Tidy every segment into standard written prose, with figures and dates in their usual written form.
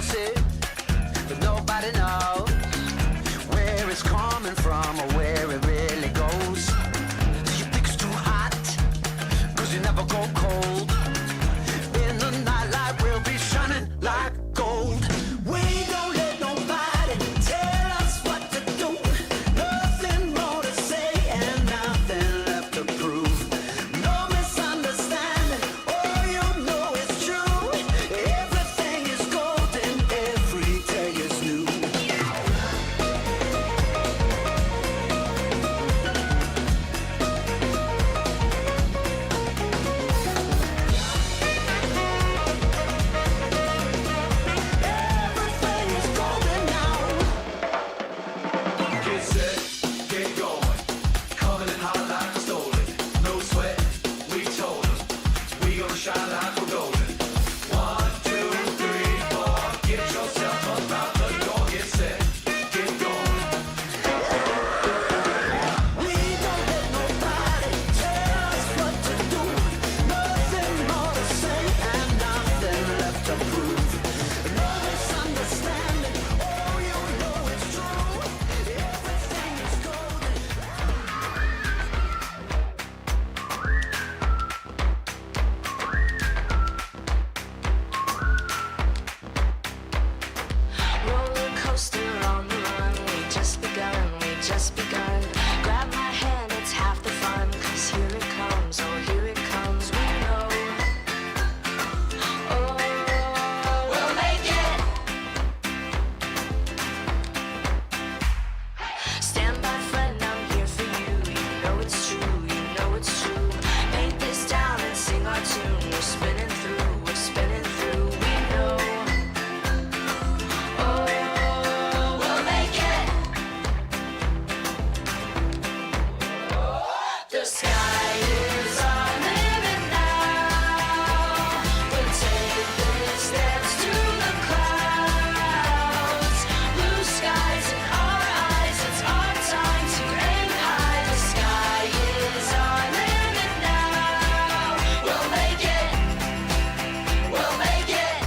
wants it, but nobody knows where it's coming from or where it really goes. Do you think it's too hot? 'Cause you never go cold. In the nightlight we'll be shining like gold. We don't let nobody tell us what to do. Nothing more to say and nothing left to prove. No misunderstanding, all you know is true. Everything is golden, every day is new. Everything is golden now. Get set, get going. Coming in hot like a stolen. No sweat, we told 'em. We gonna shine like we're golden. 1, 2, 3, 4. Get yourself up out the door. Get set, get going. We don't let nobody tell us what to do. Nothing more to say and nothing left to prove. No misunderstanding, all you know is true. Everything is golden. Roller coaster on the run. We just begun, we just begun. Grab my hand, it's half the fun. 'Cause here it comes, oh here it comes, we know. Oh, we'll make it. Stand by, friend, I'm here for you. You know it's true, you know it's true. Paint this down and sing our tune. We're spinning through, we know. Oh, we'll make it. The sky is our limit now. We'll take this dance to the clouds. Blue skies in our eyes, it's our time to aim high. The sky is our limit now. We'll make it. We'll make it.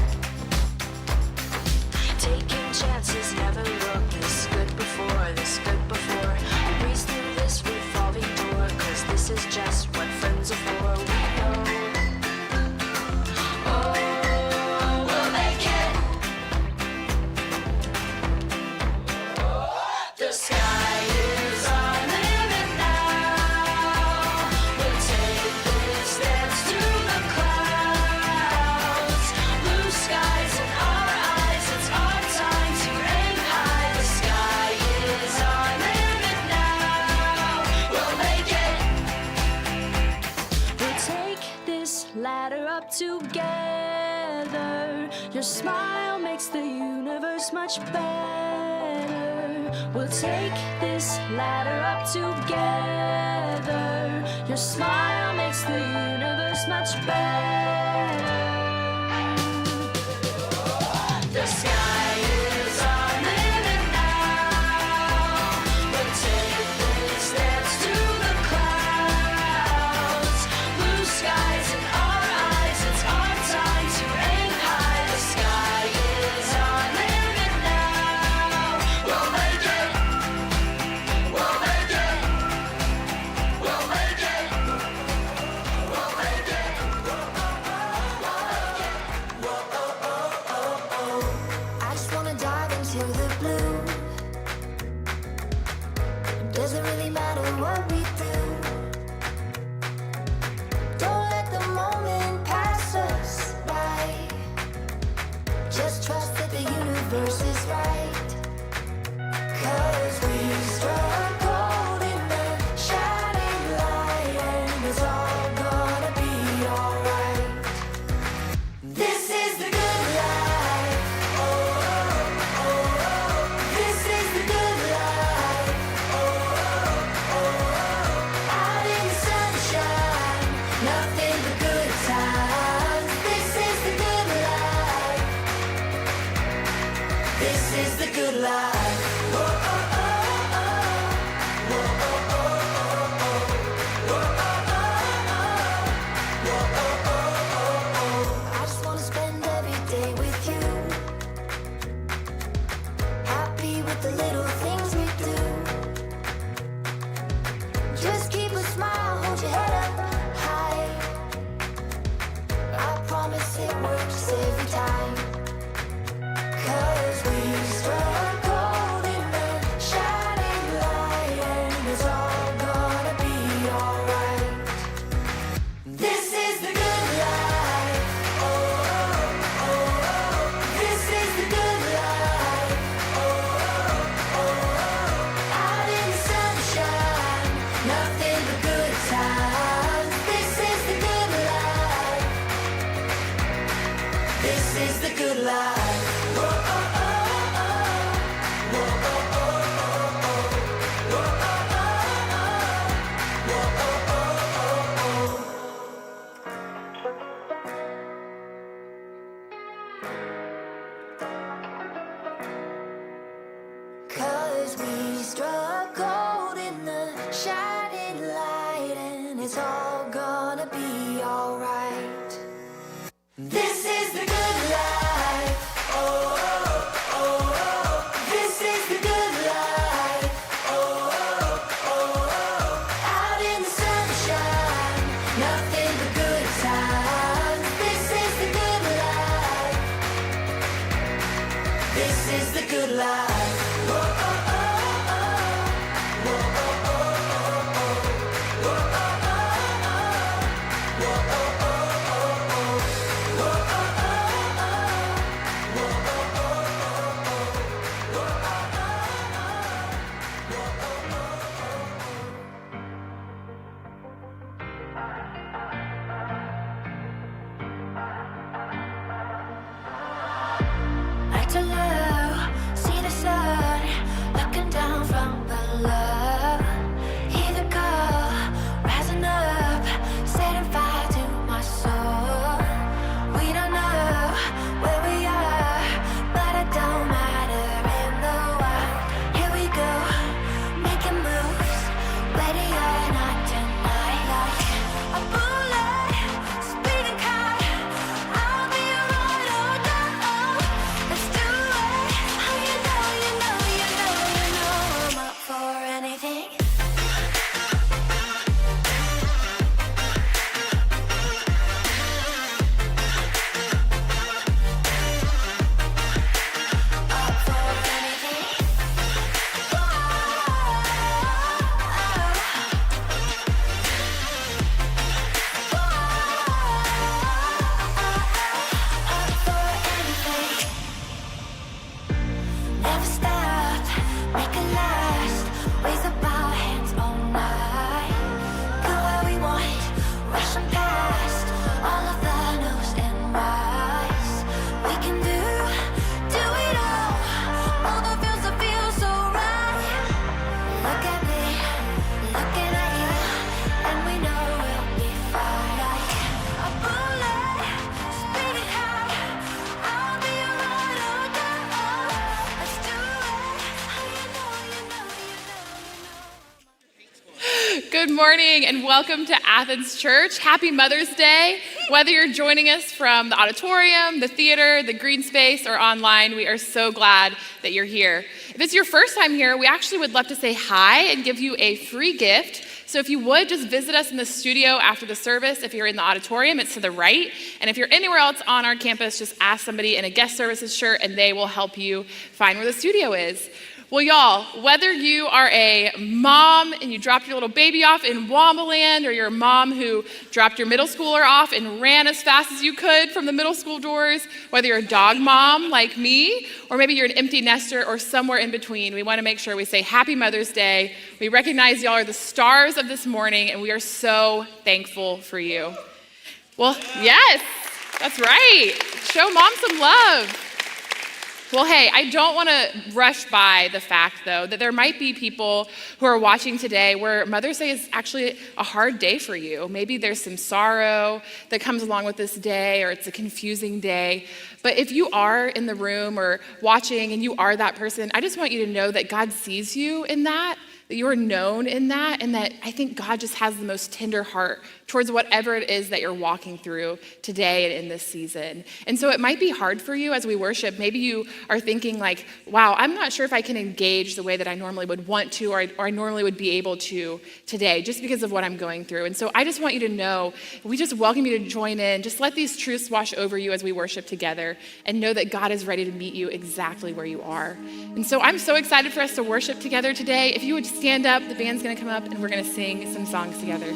Taking chances, never looked this good before, this good before. We breeze through this revolving door, 'cause this is just what friends are for, we know. Oh, we'll make it. The sky is our limit now. We'll take this dance to the clouds. Blue skies in our eyes, it's our time to aim high. The sky is our limit now. We'll make it. We'll take this ladder up together. Your smile makes the universe much better. We'll take this ladder up together. Your smile makes the universe much better. The sky is our limit now. We'll take this dance to the clouds. Blue skies in our eyes, it's our time to aim high. The sky is our limit now. We'll make it. We'll make it. We'll make it. We'll make it. I just wanna dive into the blue. Doesn't really matter what we do. Don't let the moment pass us by. Just trust that the universe is right. 'Cause we struck gold in the shining light, and it's all gonna be alright. This is the good life. Oh, oh, oh. This is the good life. Oh, oh, oh. Out in the sunshine, nothing but good times. This is the good life. This is the good life. Oh, oh, oh, oh. Whoa, oh, oh, oh, oh. Whoa, oh, oh, oh. Whoa, oh, oh, oh, oh. I just wanna spend every day with you. the little things we do. Just keep a smile, hold your head up high. I promise it works every time. 'Cause we struggled in the shining light, and it's all gonna be alright. This is the good life. Oh, oh, oh. This is the good life. Oh, oh, oh. Out in the sunshine, nothing but good times. This is the good life. This is the good life. Whoa, oh, oh, oh. Whoa, oh, oh, oh, oh. Whoa, oh, oh, oh. Whoa, oh, oh, oh, oh. Cause we struggled in the shining light, and it's all gonna be alright. This is the good life. Oh, oh, oh, oh. This is the good life. Oh, oh, oh, oh. Out in the sunshine, nothing but good times. This is the good life. This is the good life. Whoa, oh, oh, oh. Whoa, oh, oh, oh, oh. Whoa, oh, oh, oh. Whoa, oh, oh, oh, oh. Whoa, oh, oh, oh. Whoa, oh, oh, oh, oh. Whoa, oh, Like to love, see the sun looking down from below. Hear the call rising up, setting fire to my soul. We don't know where we are, but it don't matter in the wild. Here we go, making moves, ready or not tonight. Like a bullet, speeding car, I'll be a ride or die. Let's do it. Oh, you know, you know, you know, you know I'm up for anything. Up for anything. Up for anything. Never stop, make it last. Raise up our hands all night. Go where we want, rushing past all of the no's and why's. We can do it all. All the feels that feel so right. Look at me, looking at you, and we know we'll be fine. Like a bullet, speeding high, I'll be a ride or die. Let's do it. Oh, you know, you know, you know, you know. Good morning and welcome to Athens Church. Happy Mother's Day. Whether you're joining us from the auditorium, the theater, the green space, or online, we are so glad that you're here. If it's your first time here, we actually would love to say hi and give you a free gift. So if you would, just visit us in the studio after the service. If you're in the auditorium, it's to the right. And if you're anywhere else on our campus, just ask somebody in a guest services shirt and they will help you find where the studio is. Well, y'all, whether you are a mom and you dropped your little baby off in Wombaland, or you're a mom who dropped your middle schooler off and ran as fast as you could from the middle school doors, whether you're a dog mom like me, or maybe you're an empty nester or somewhere in between, we want to make sure we say Happy Mother's Day. We recognize y'all are the stars of this morning, and we are so thankful for you. Well, yes, that's right. Show mom some love. Well, hey, I don't want to rush by the fact, though, that there might be people who are watching today where Mother's Day is actually a hard day for you. Maybe there's some sorrow that comes along with this day, or it's a confusing day. But if you are in the room or watching and you are that person, I just want you to know that God sees you in that that you are known in that, and that I think God just has the most tender heart towards whatever it is that you're walking through today and in this season. And so it might be hard for you as we worship. Maybe you are thinking like, wow, I'm not sure if I can engage the way that I normally would want to, or I normally would be able to today, just because of what I'm going through. And so I just want you to know, we just welcome you to join in. Just let these truths wash over you as we worship together, and know that God is ready to meet you exactly where you are. And so I'm so excited for us to worship together today. If you would stand up, the band's gonna come up and we're gonna sing some songs together.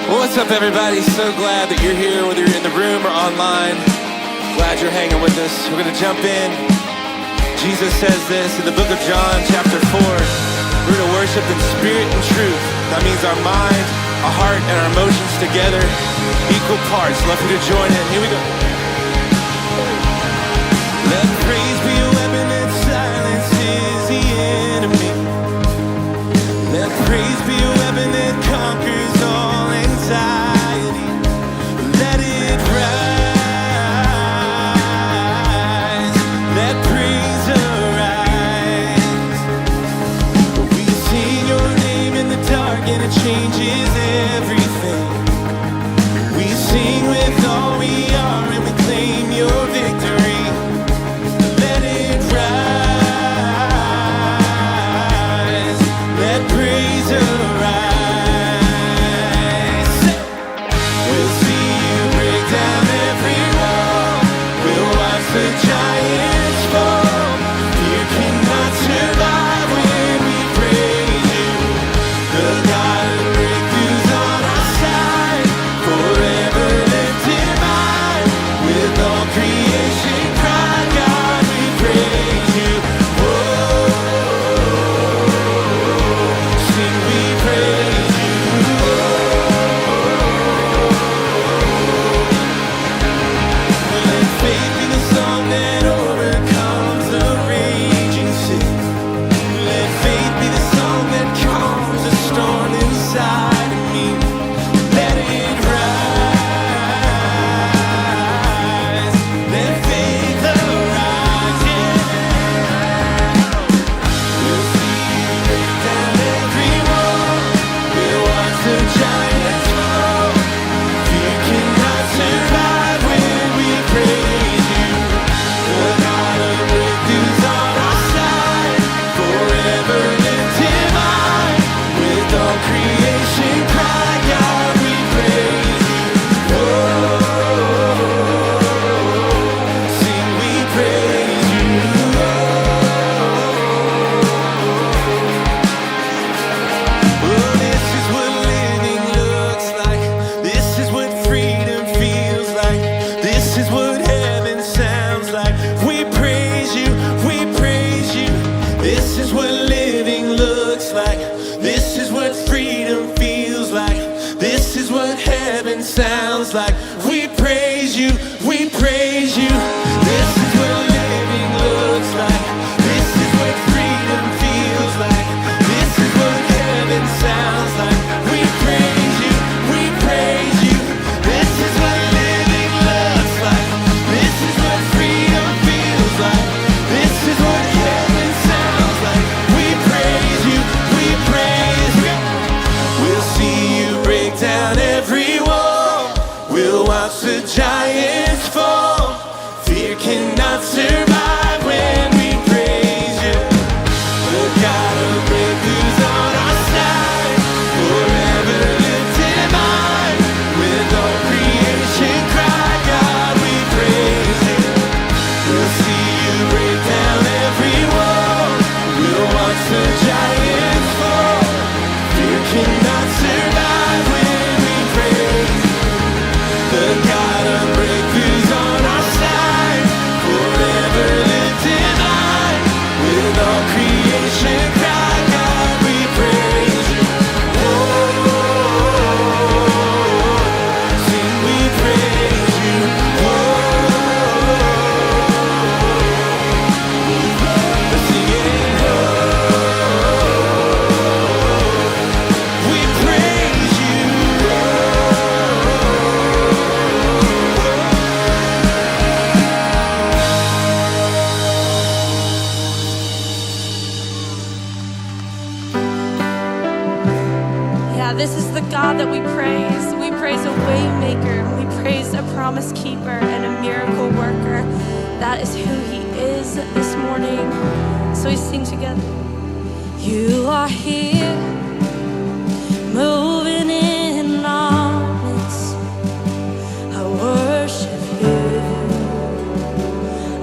Well, what's up, everybody? So glad that you're here, whether you're in the room or online. Glad you're hanging with us. We're gonna jump in. Jesus says this in the book of John, chapter 4. We're to worship in spirit and truth. That means our mind, our heart, and our emotions together, equal parts. Love you to join in. Here we go. Let praise be a weapon that silences the enemy. Let praise be a weapon that conquers all anxiety. Let it rise. Let praise arise. We sing your name in the dark and it changes everything. We sing with all we are and we claim your victory. Let it rise. Let praise arise. We'll see you break down every wall. We'll watch the giants fall. You cannot survive when we praise you. The God of breakthroughs on our side, forever lifted high. With all creation cry, God, we praise you. Whoa, sing we praise you. Let faith be the song that overcomes the raging sea. Let faith be the song that calms the storm inside of me. Let it rise. Let faith arise. We'll see you break down every wall. We'll watch the giants fall. Fear cannot survive when we praise you. The God of breakthroughs on our side, forever lifted high. With all creation cry, God, we praise you. Whoa, sing we praise you. Oh, this is what living looks like. This is what freedom feels like. This is what heaven sounds like. We praise you, we praise you. This is what living looks like. This is what freedom feels like. This is what heaven sounds like. We praise you, we praise you. This is what living looks like. This is what freedom feels like. This is what heaven sounds like. We praise you, we praise you. This is what living looks like. This is what freedom feels like. This is what heaven sounds like. We praise you, we praise you. We'll see you break down every wall. We'll God, this is the God that we praise. We praise a way maker. We praise a promise keeper and a miracle worker. That is who he is this morning. So we sing together. You are here, moving in our midst. I worship you.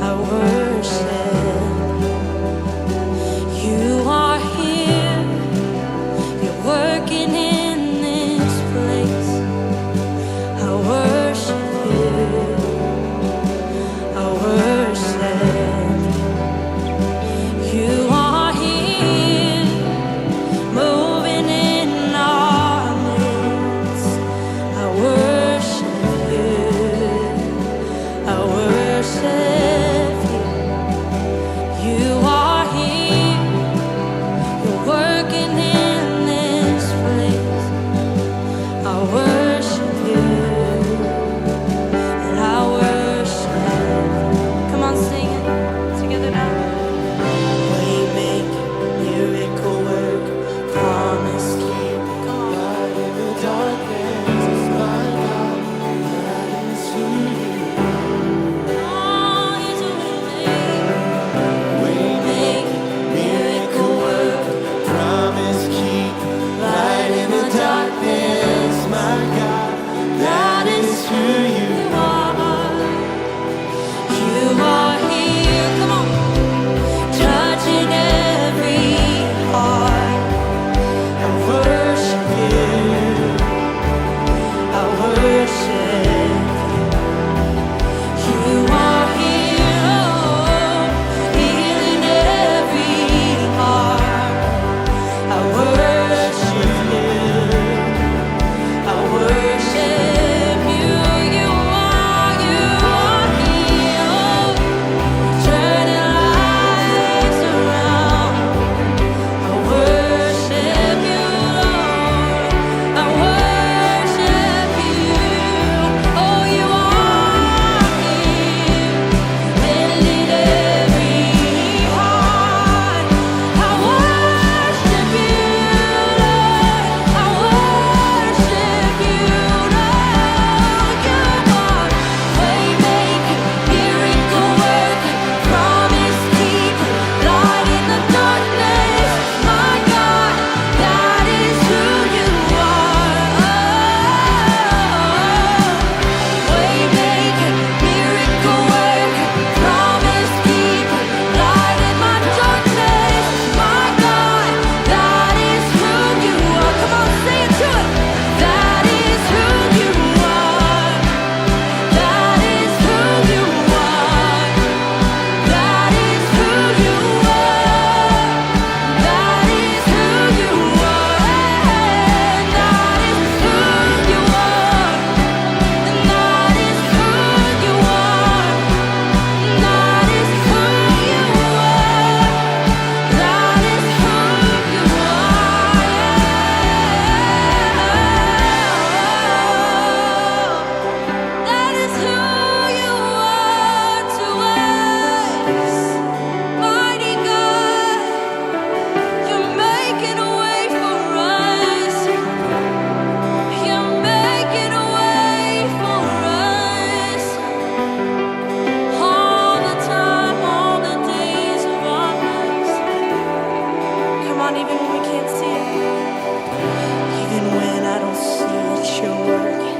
I worship. You are here. You're working in this place. I worship you. I worship. You are here, moving in our midst. I worship you. I worship you. You are here. You're working in this place. I worship you, and I worship. Come on, sing it together now. Waymaker, miracle worker, promise keeper, light in the darkness, my God, that is who you are. Oh, he's a waymaker, miracle worker, Promise keep light in the darkness, my God. That is who you are. You are here, come on, touching every heart. I worship you. I worship you. You are here, oh, healing every heart. I worship you. I worship you. You are here, oh, turning lives around. I worship you, Lord. I worship you. Oh, you are here, mending every heart. I worship you, Lord. I worship you, Lord. You are waymaker, miracle worker, promise keeper, light in the darkness. My God, that is who you are. Waymaker, miracle worker, promise keeper, light in my darkness. My God, that is who you are. Come on, say it to it. That is who you are. That is who you are. That is who you are. That is who you are. That is who you are. And that is who you are. That is who you are. That is who you are. That is who you are to us, mighty God. You're making a way for us. You're making a way for us all the time, all the days of our lives. Come on, even when we can't see it, even when I don't see it, you're working.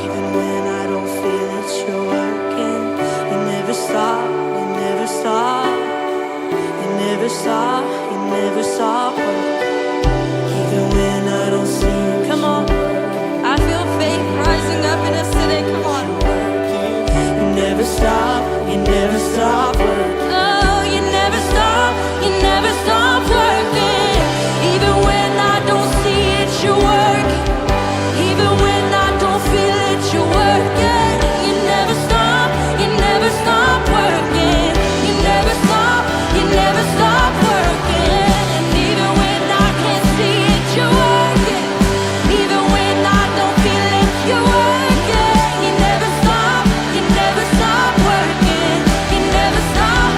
Even when I don't feel it, you're working. You never stop, you never stop. You never stop, you never stop working. Even when I don't see it, come on. I feel faith rising up in us today, come on. You never stop, you never stop working. Oh, you never stop working. Even when I don't see it, you're working. Even when I don't feel it, you're working. You never stop working. You never stop working. And even when I can't see it, you're working. Even when I don't feel it, you're working. You never stop working. You never stop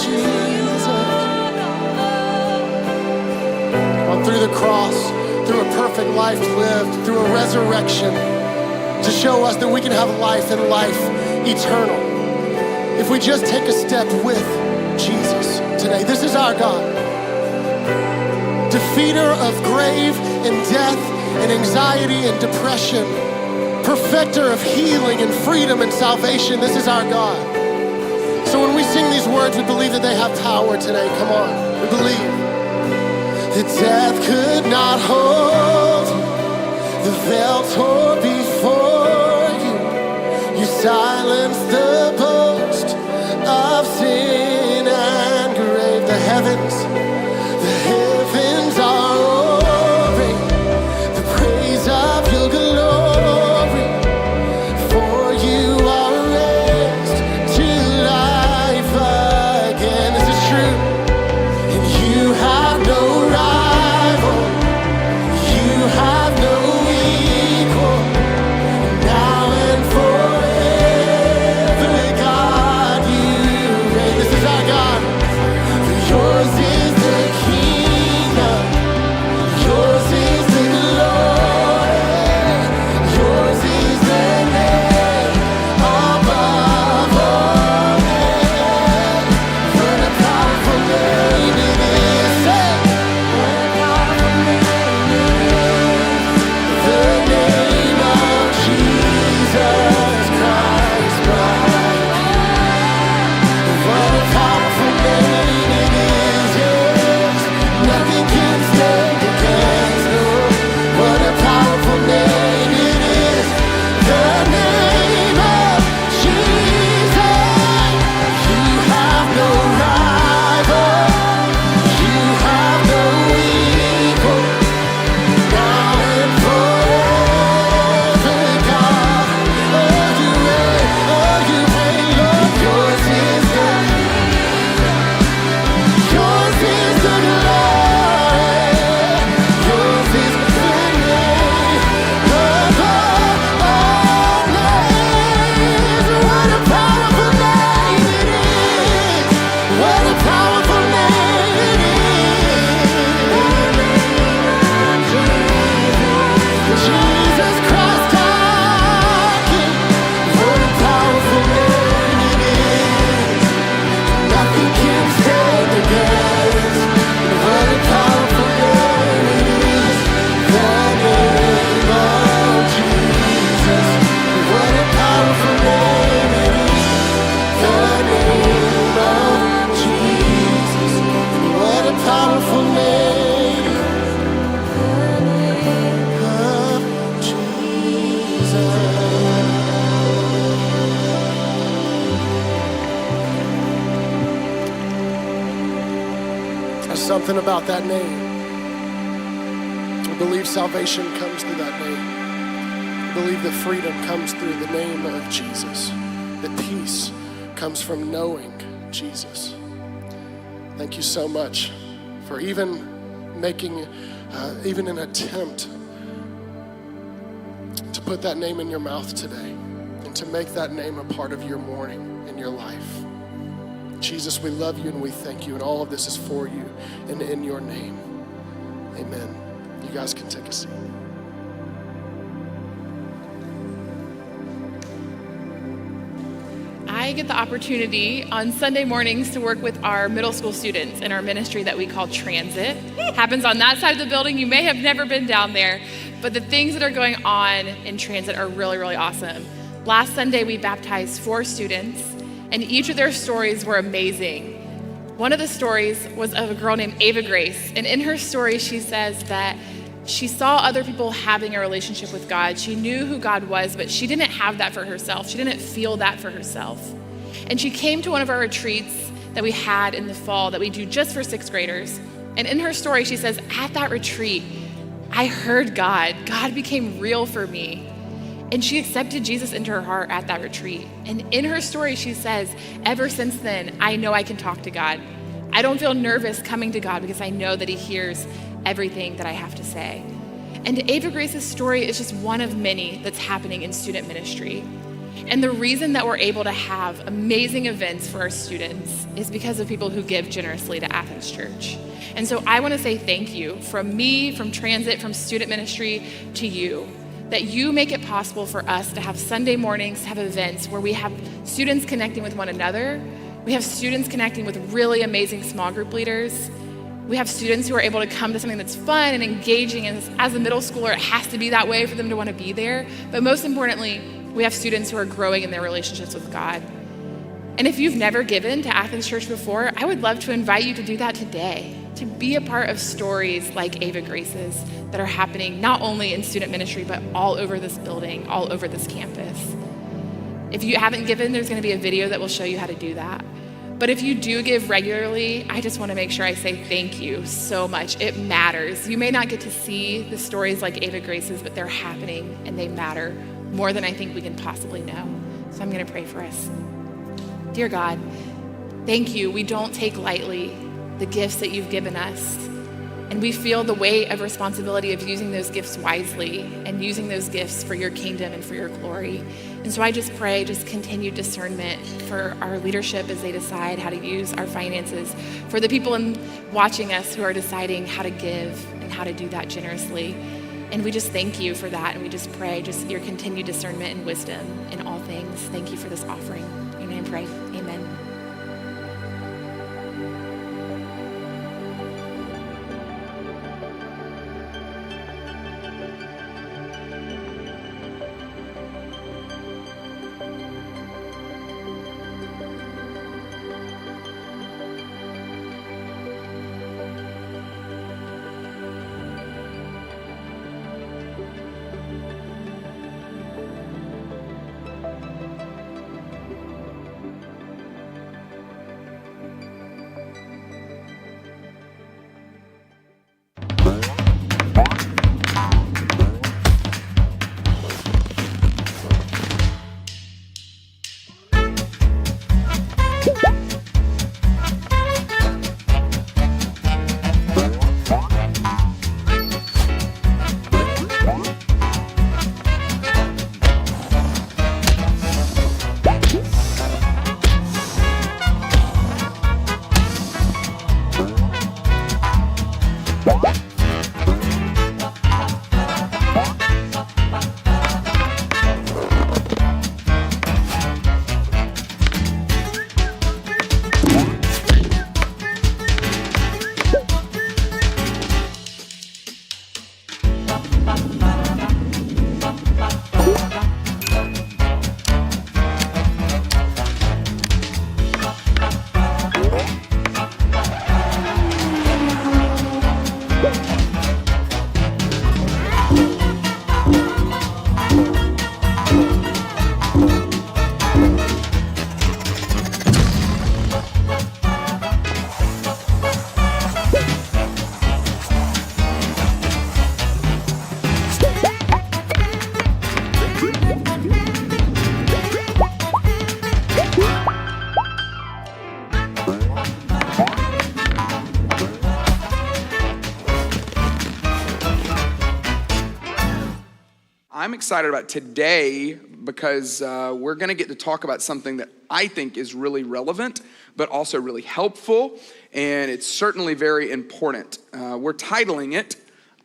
Jesus. On through the cross, through a perfect life lived, through a resurrection, to show us that we can have life and life eternal. If we just take a step with Jesus today. This is our God. Defeater of grave and death and anxiety and depression. Perfecter of healing and freedom and salvation. This is our God. So when we sing these words, we believe that they have power today. Come on, we believe. That death could not hold you. The veil tore before you. You silenced the boast of sin and grave. The heavens are roaring the praise of your glory. For you are raised to life again. This is true. And you have no rival. You have no equal. Now and forever, God, you reign. This is our God. For yours is the kingdom. Yours is the glory. Yours is the name above all names. What a powerful name it is. Say, what a powerful name it is. The name of Jesus Christ, my Lord. What a powerful name it is. Yes, nothing can stand against. No, what a powerful name it is. The name of Jesus. You have no rival. You have no equal. Now and forever, God. Oh, you reign. Oh, you reign, Lord. Yours is the yours is the glory. Yours is the name above all names. What a powerful name it is. What a powerful name it is. Jesus Christ, our King. What a powerful name it is. Nothing can stand against. What a powerful name it is. The name of Jesus. What a powerful name it is. The name of Jesus. What a powerful name. Of Jesus. There's something about that name. I believe salvation comes through that name. I believe that freedom comes through the name of Jesus. That peace comes from knowing Jesus. Thank you so much for even making even an attempt to put that name in your mouth today and to make that name a part of your morning and your life. Jesus, we love you and we thank you, and all of this is for you and in your name. Amen. You guys can take a seat. I get the opportunity on Sunday mornings to work with our middle school students in our ministry that we call Transit. Happens on that side of the building. You may have never been down there, but the things that are going on in Transit are really, really awesome. Last Sunday, we baptized 4 students, and each of their stories were amazing. One of the stories was of a girl named Ava Grace, and in her story, she says that she saw other people having a relationship with God. She knew who God was, but she didn't have that for herself. She didn't feel that for herself. And she came to one of our retreats that we had in the fall that we do just for 6th graders. And in her story, she says, at that retreat, I heard God. God became real for me. And she accepted Jesus into her heart at that retreat. And in her story, she says, ever since then, I know I can talk to God. I don't feel nervous coming to God because I know that he hears everything that I have to say. And Ava Grace's story is just one of many that's happening in student ministry. And the reason that we're able to have amazing events for our students is because of people who give generously to Athens Church. And so I want to say thank you from me, from Transit, from student ministry to you, that you make it possible for us to have Sunday mornings, to have events where we have students connecting with one another. We have students connecting with really amazing small group leaders. We have students who are able to come to something that's fun and engaging, and as a middle schooler, it has to be that way for them to want to be there. But most importantly, we have students who are growing in their relationships with God. And if you've never given to Athens Church before, I would love to invite you to do that today, to be a part of stories like Ava Grace's that are happening not only in student ministry, but all over this building, all over this campus. If you haven't given, there's going to be a video that will show you how to do that. But if you do give regularly, I just want to make sure I say thank you so much. It matters. You may not get to see the stories like Ava Grace's, but they're happening and they matter more than I think we can possibly know. So I'm going to pray for us. Dear God, thank you. We don't take lightly the gifts that you've given us. And we feel the weight of responsibility of using those gifts wisely and using those gifts for your kingdom and for your glory. And so I just pray just continued discernment for our leadership as they decide how to use our finances, for the people watching us who are deciding how to give and how to do that generously. And we just thank you for that. And we just pray just your continued discernment and wisdom in all things. Thank you for this offering. In your name I pray, amen. I'm excited about today because we're going to get to talk about something that I think is really relevant, but also really helpful, and it's certainly very important. We're titling it,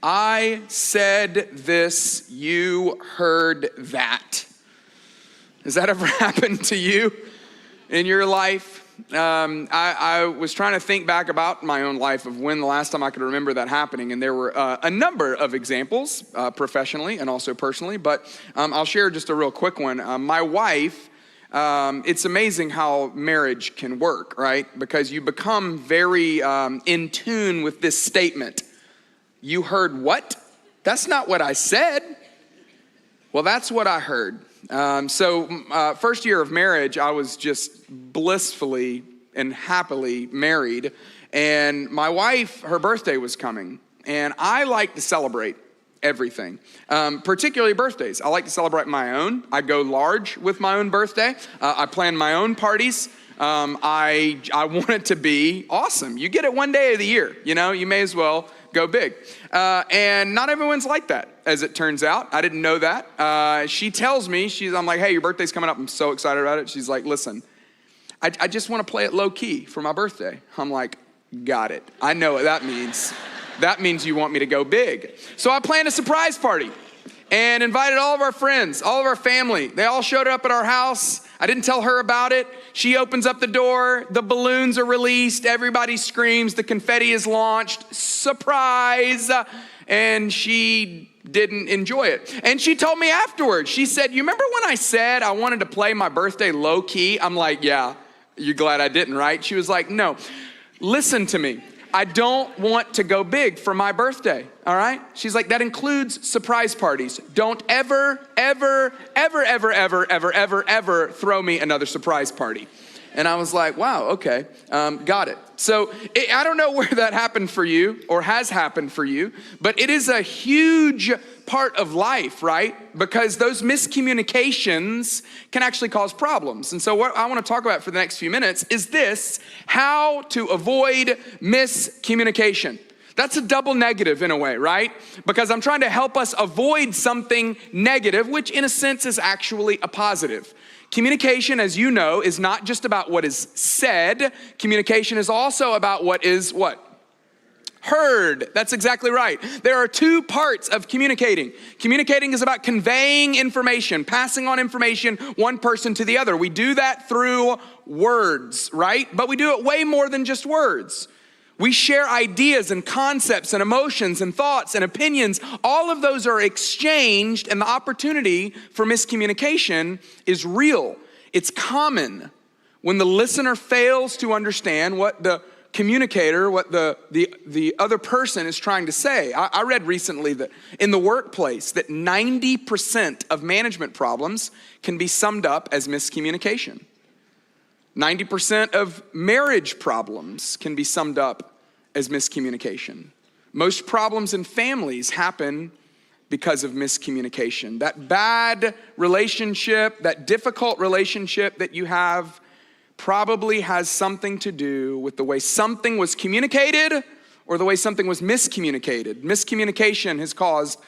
I Said This, You Heard That. Has that ever happened to you in your life? I was trying to think back about my own life of when the last time I could remember that happening, and there were a number of examples, professionally and also personally, but I'll share just a real quick one. My wife, it's amazing how marriage can work, right? Because you become very in tune with this statement. You heard what? That's not what I said. Well, that's what I heard. So first year of marriage, I was just blissfully and happily married. And my wife, her birthday was coming. And I like to celebrate everything, particularly birthdays. I like to celebrate my own. I go large with my own birthday. I plan my own parties. I want it to be awesome. You get it one day of the year, you know, you may as well go big. And not everyone's like that. as it turns out. I didn't know that. She tells me, I'm like, hey, your birthday's coming up. I'm so excited about it. She's like, listen, I just want to play it low key for my birthday. I'm like, got it. I know what that means. That means you want me to go big. So I planned a surprise party and invited all of our friends, all of our family. They all showed up at our house. I didn't tell her about it. She opens up the door. The balloons are released. Everybody screams. The confetti is launched. Surprise. And she didn't enjoy it. And she told me afterwards, she said, you remember when I said I wanted to play my birthday low key? I'm like, yeah, you're glad I didn't, right? She was like, no, listen to me. I don't want to go big for my birthday, all right? She's like, that includes surprise parties. Don't ever, ever, ever, ever, ever, ever, ever, ever throw me another surprise party. And I was like, wow, okay, got it. So I don't know where that happened for you or has happened for you, but it is a huge part of life, right? Because those miscommunications can actually cause problems. And so what I want to talk about for the next few minutes is this: how to avoid miscommunication. That's a double negative in a way, right? Because I'm trying to help us avoid something negative, which in a sense is actually a positive. Communication, as you know, is not just about what is said. Communication is also about what is what? Heard. That's exactly right. There are two parts of communicating. Communicating is about conveying information, passing on information one person to the other. We do that through words, right? But we do it way more than just words. We share ideas and concepts and emotions and thoughts and opinions. All of those are exchanged, and the opportunity for miscommunication is real. It's common when the listener fails to understand what the communicator, what the other person is trying to say. I read recently that in the workplace that 90% of management problems can be summed up as miscommunication. 90% of marriage problems can be summed up as miscommunication. Most problems in families happen because of miscommunication. That bad relationship, that difficult relationship that you have probably has something to do with the way something was communicated or the way something was miscommunicated. Miscommunication has caused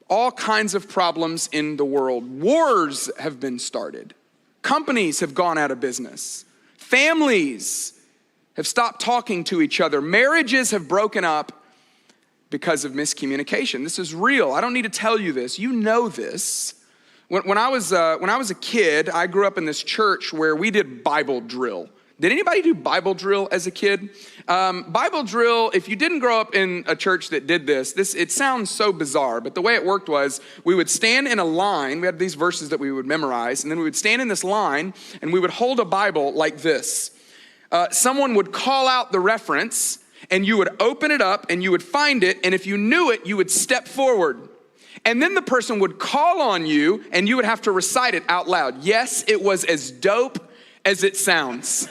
all kinds of problems in the world. Wars have been started. Companies have gone out of business. Families have stopped talking to each other. Marriages have broken up because of miscommunication. This is real. I don't need to tell you this. You know this. When I was a kid, I grew up in this church where we did Bible drill. Did anybody do Bible drill as a kid? Bible drill, if you didn't grow up in a church that did this, it sounds so bizarre, but the way it worked was we would stand in a line. We had these verses that we would memorize, and then we would stand in this line, and we would hold a Bible like this. Someone would call out the reference, and you would open it up, and you would find it, and if you knew it, you would step forward. And then the person would call on you, and you would have to recite it out loud. Yes, it was as dope as it sounds.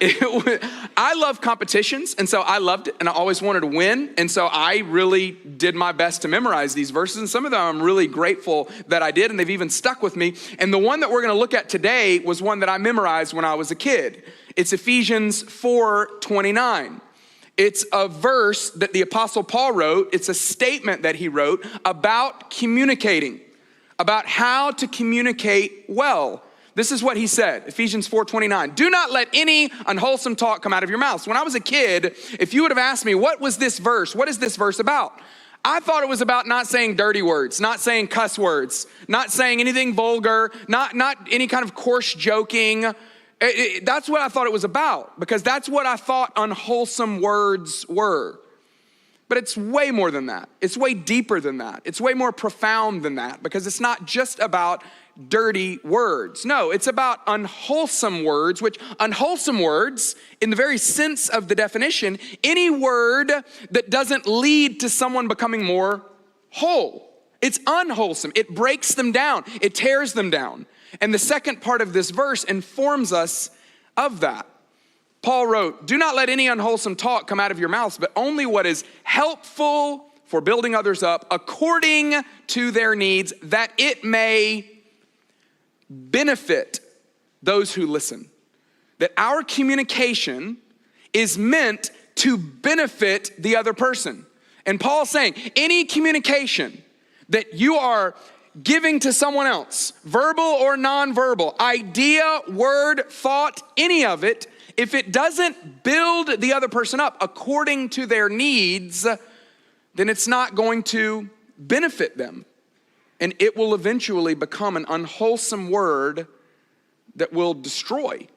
I love competitions, and so I loved it, and I always wanted to win, and so I really did my best to memorize these verses, and some of them I'm really grateful that I did, and they've even stuck with me. And the one that we're going to look at today was one that I memorized when I was a kid. It's Ephesians 4:29. It's a verse that the Apostle Paul wrote. It's a statement that he wrote about communicating, about how to communicate well. This is what he said, Ephesians 4:29. Do not let any unwholesome talk come out of your mouths. When I was a kid, if you would have asked me, what is this verse about? I thought it was about not saying dirty words, not saying cuss words, not saying anything vulgar, not any kind of coarse joking. That's what I thought it was about, because that's what I thought unwholesome words were. But it's way more than that. It's way deeper than that. It's way more profound than that, because it's not just about dirty words. No, it's about unwholesome words, which unwholesome words, in the very sense of the definition, any word that doesn't lead to someone becoming more whole. It's unwholesome. It breaks them down. It tears them down. And the second part of this verse informs us of that. Paul wrote, do not let any unwholesome talk come out of your mouths, but only what is helpful for building others up according to their needs, that it may benefit those who listen. That our communication is meant to benefit the other person. And Paul's saying any communication that you are giving to someone else, verbal or nonverbal, idea, word, thought, any of it, if it doesn't build the other person up according to their needs, then it's not going to benefit them. And it will eventually become an unwholesome word that will destroy.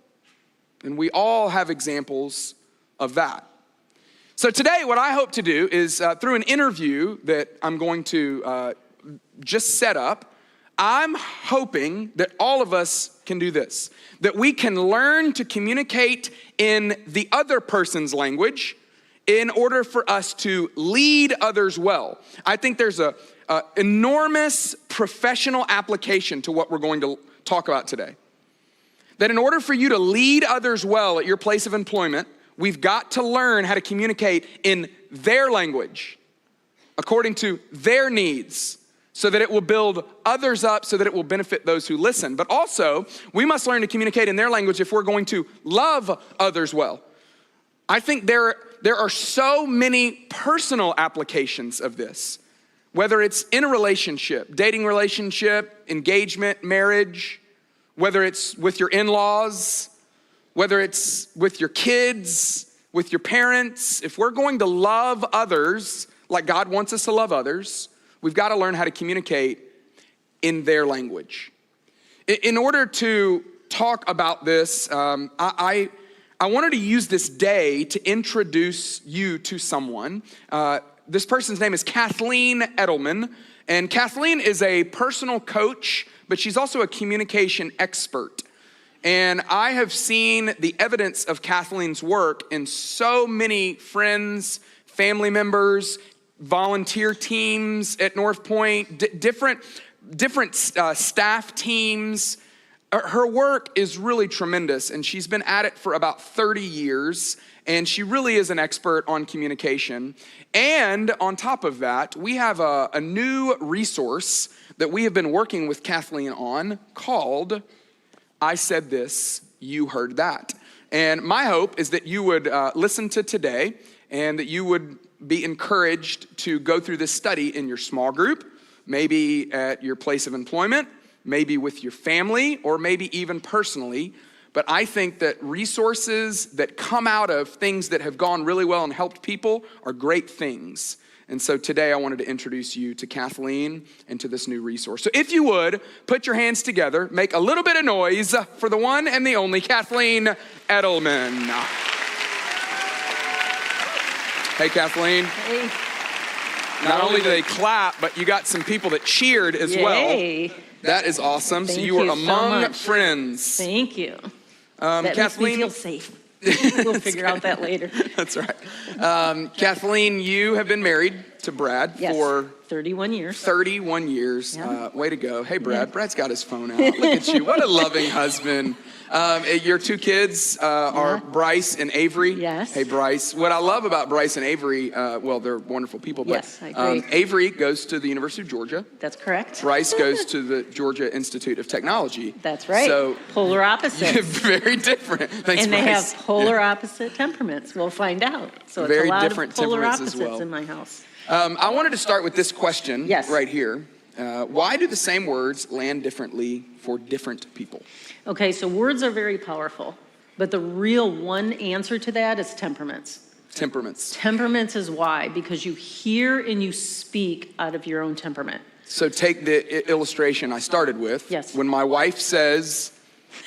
And we all have examples of that. So today, what I hope to do is through an interview that I'm going to just set up, I'm hoping that all of us can do this, that we can learn to communicate in the other person's language in order for us to lead others well. I think there's a enormous professional application to what we're going to talk about today. That in order for you to lead others well at your place of employment, we've got to learn how to communicate in their language, according to their needs, so that it will build others up, so that it will benefit those who listen. But also, we must learn to communicate in their language if we're going to love others well. I think there are so many personal applications of this, whether it's in a relationship, dating relationship, engagement, marriage, whether it's with your in-laws, whether it's with your kids, with your parents. If we're going to love others like God wants us to love others, we've got to learn how to communicate in their language. In order to talk about this, I wanted to use this day to introduce you to someone. This person's name is Kathleen Edelman, and Kathleen is a personal coach, but she's also a communication expert. And I have seen the evidence of Kathleen's work in so many friends, family members, volunteer teams at North Point, different staff teams. Her work is really tremendous, and she's been at it for about 30 years, and she really is an expert on communication. And on top of that, we have a new resource that we have been working with Kathleen on called I Said This, You Heard That. And my hope is that you would listen to today and that you would be encouraged to go through this study in your small group, maybe at your place of employment, maybe with your family, or maybe even personally. But I think that resources that come out of things that have gone really well and helped people are great things. And so today I wanted to introduce you to Kathleen and to this new resource. So if you would, put your hands together, make a little bit of noise for the one and the only Kathleen Edelman. Hey, Kathleen. Hey. Not only do they clap, but you got some people that cheered as Yay. well. That is awesome. Thank so you were you so among much. friends. Thank you. That Kathleen, makes me feel safe. We'll figure out that later. That's right. Kathleen, you have been married to Brad Yes, for 31 years. 31 years. Yeah. Way to go. Hey, Brad. Brad's got his phone out. Look at you. What a loving husband. Your two kids are Bryce and Avery. Yes. Hey, Bryce. What I love about Bryce and Avery, well, they're wonderful people, but Yes, I agree. Avery goes to the University of Georgia. That's correct. Bryce goes to the Georgia Institute of Technology. That's right. So polar opposites. very different. Thanks, And they Bryce. have polar opposite temperaments. We'll find out. So it's Very a lot different of polar temperaments as opposites well. in my house. I wanted to start with this question Yes. right here. Why do the same words land differently for different people? Okay, so words are very powerful, but the real one answer to that is temperaments. Temperaments. Temperaments is why, because you hear and you speak out of your own temperament. So take the illustration I started with. Yes. When my wife says,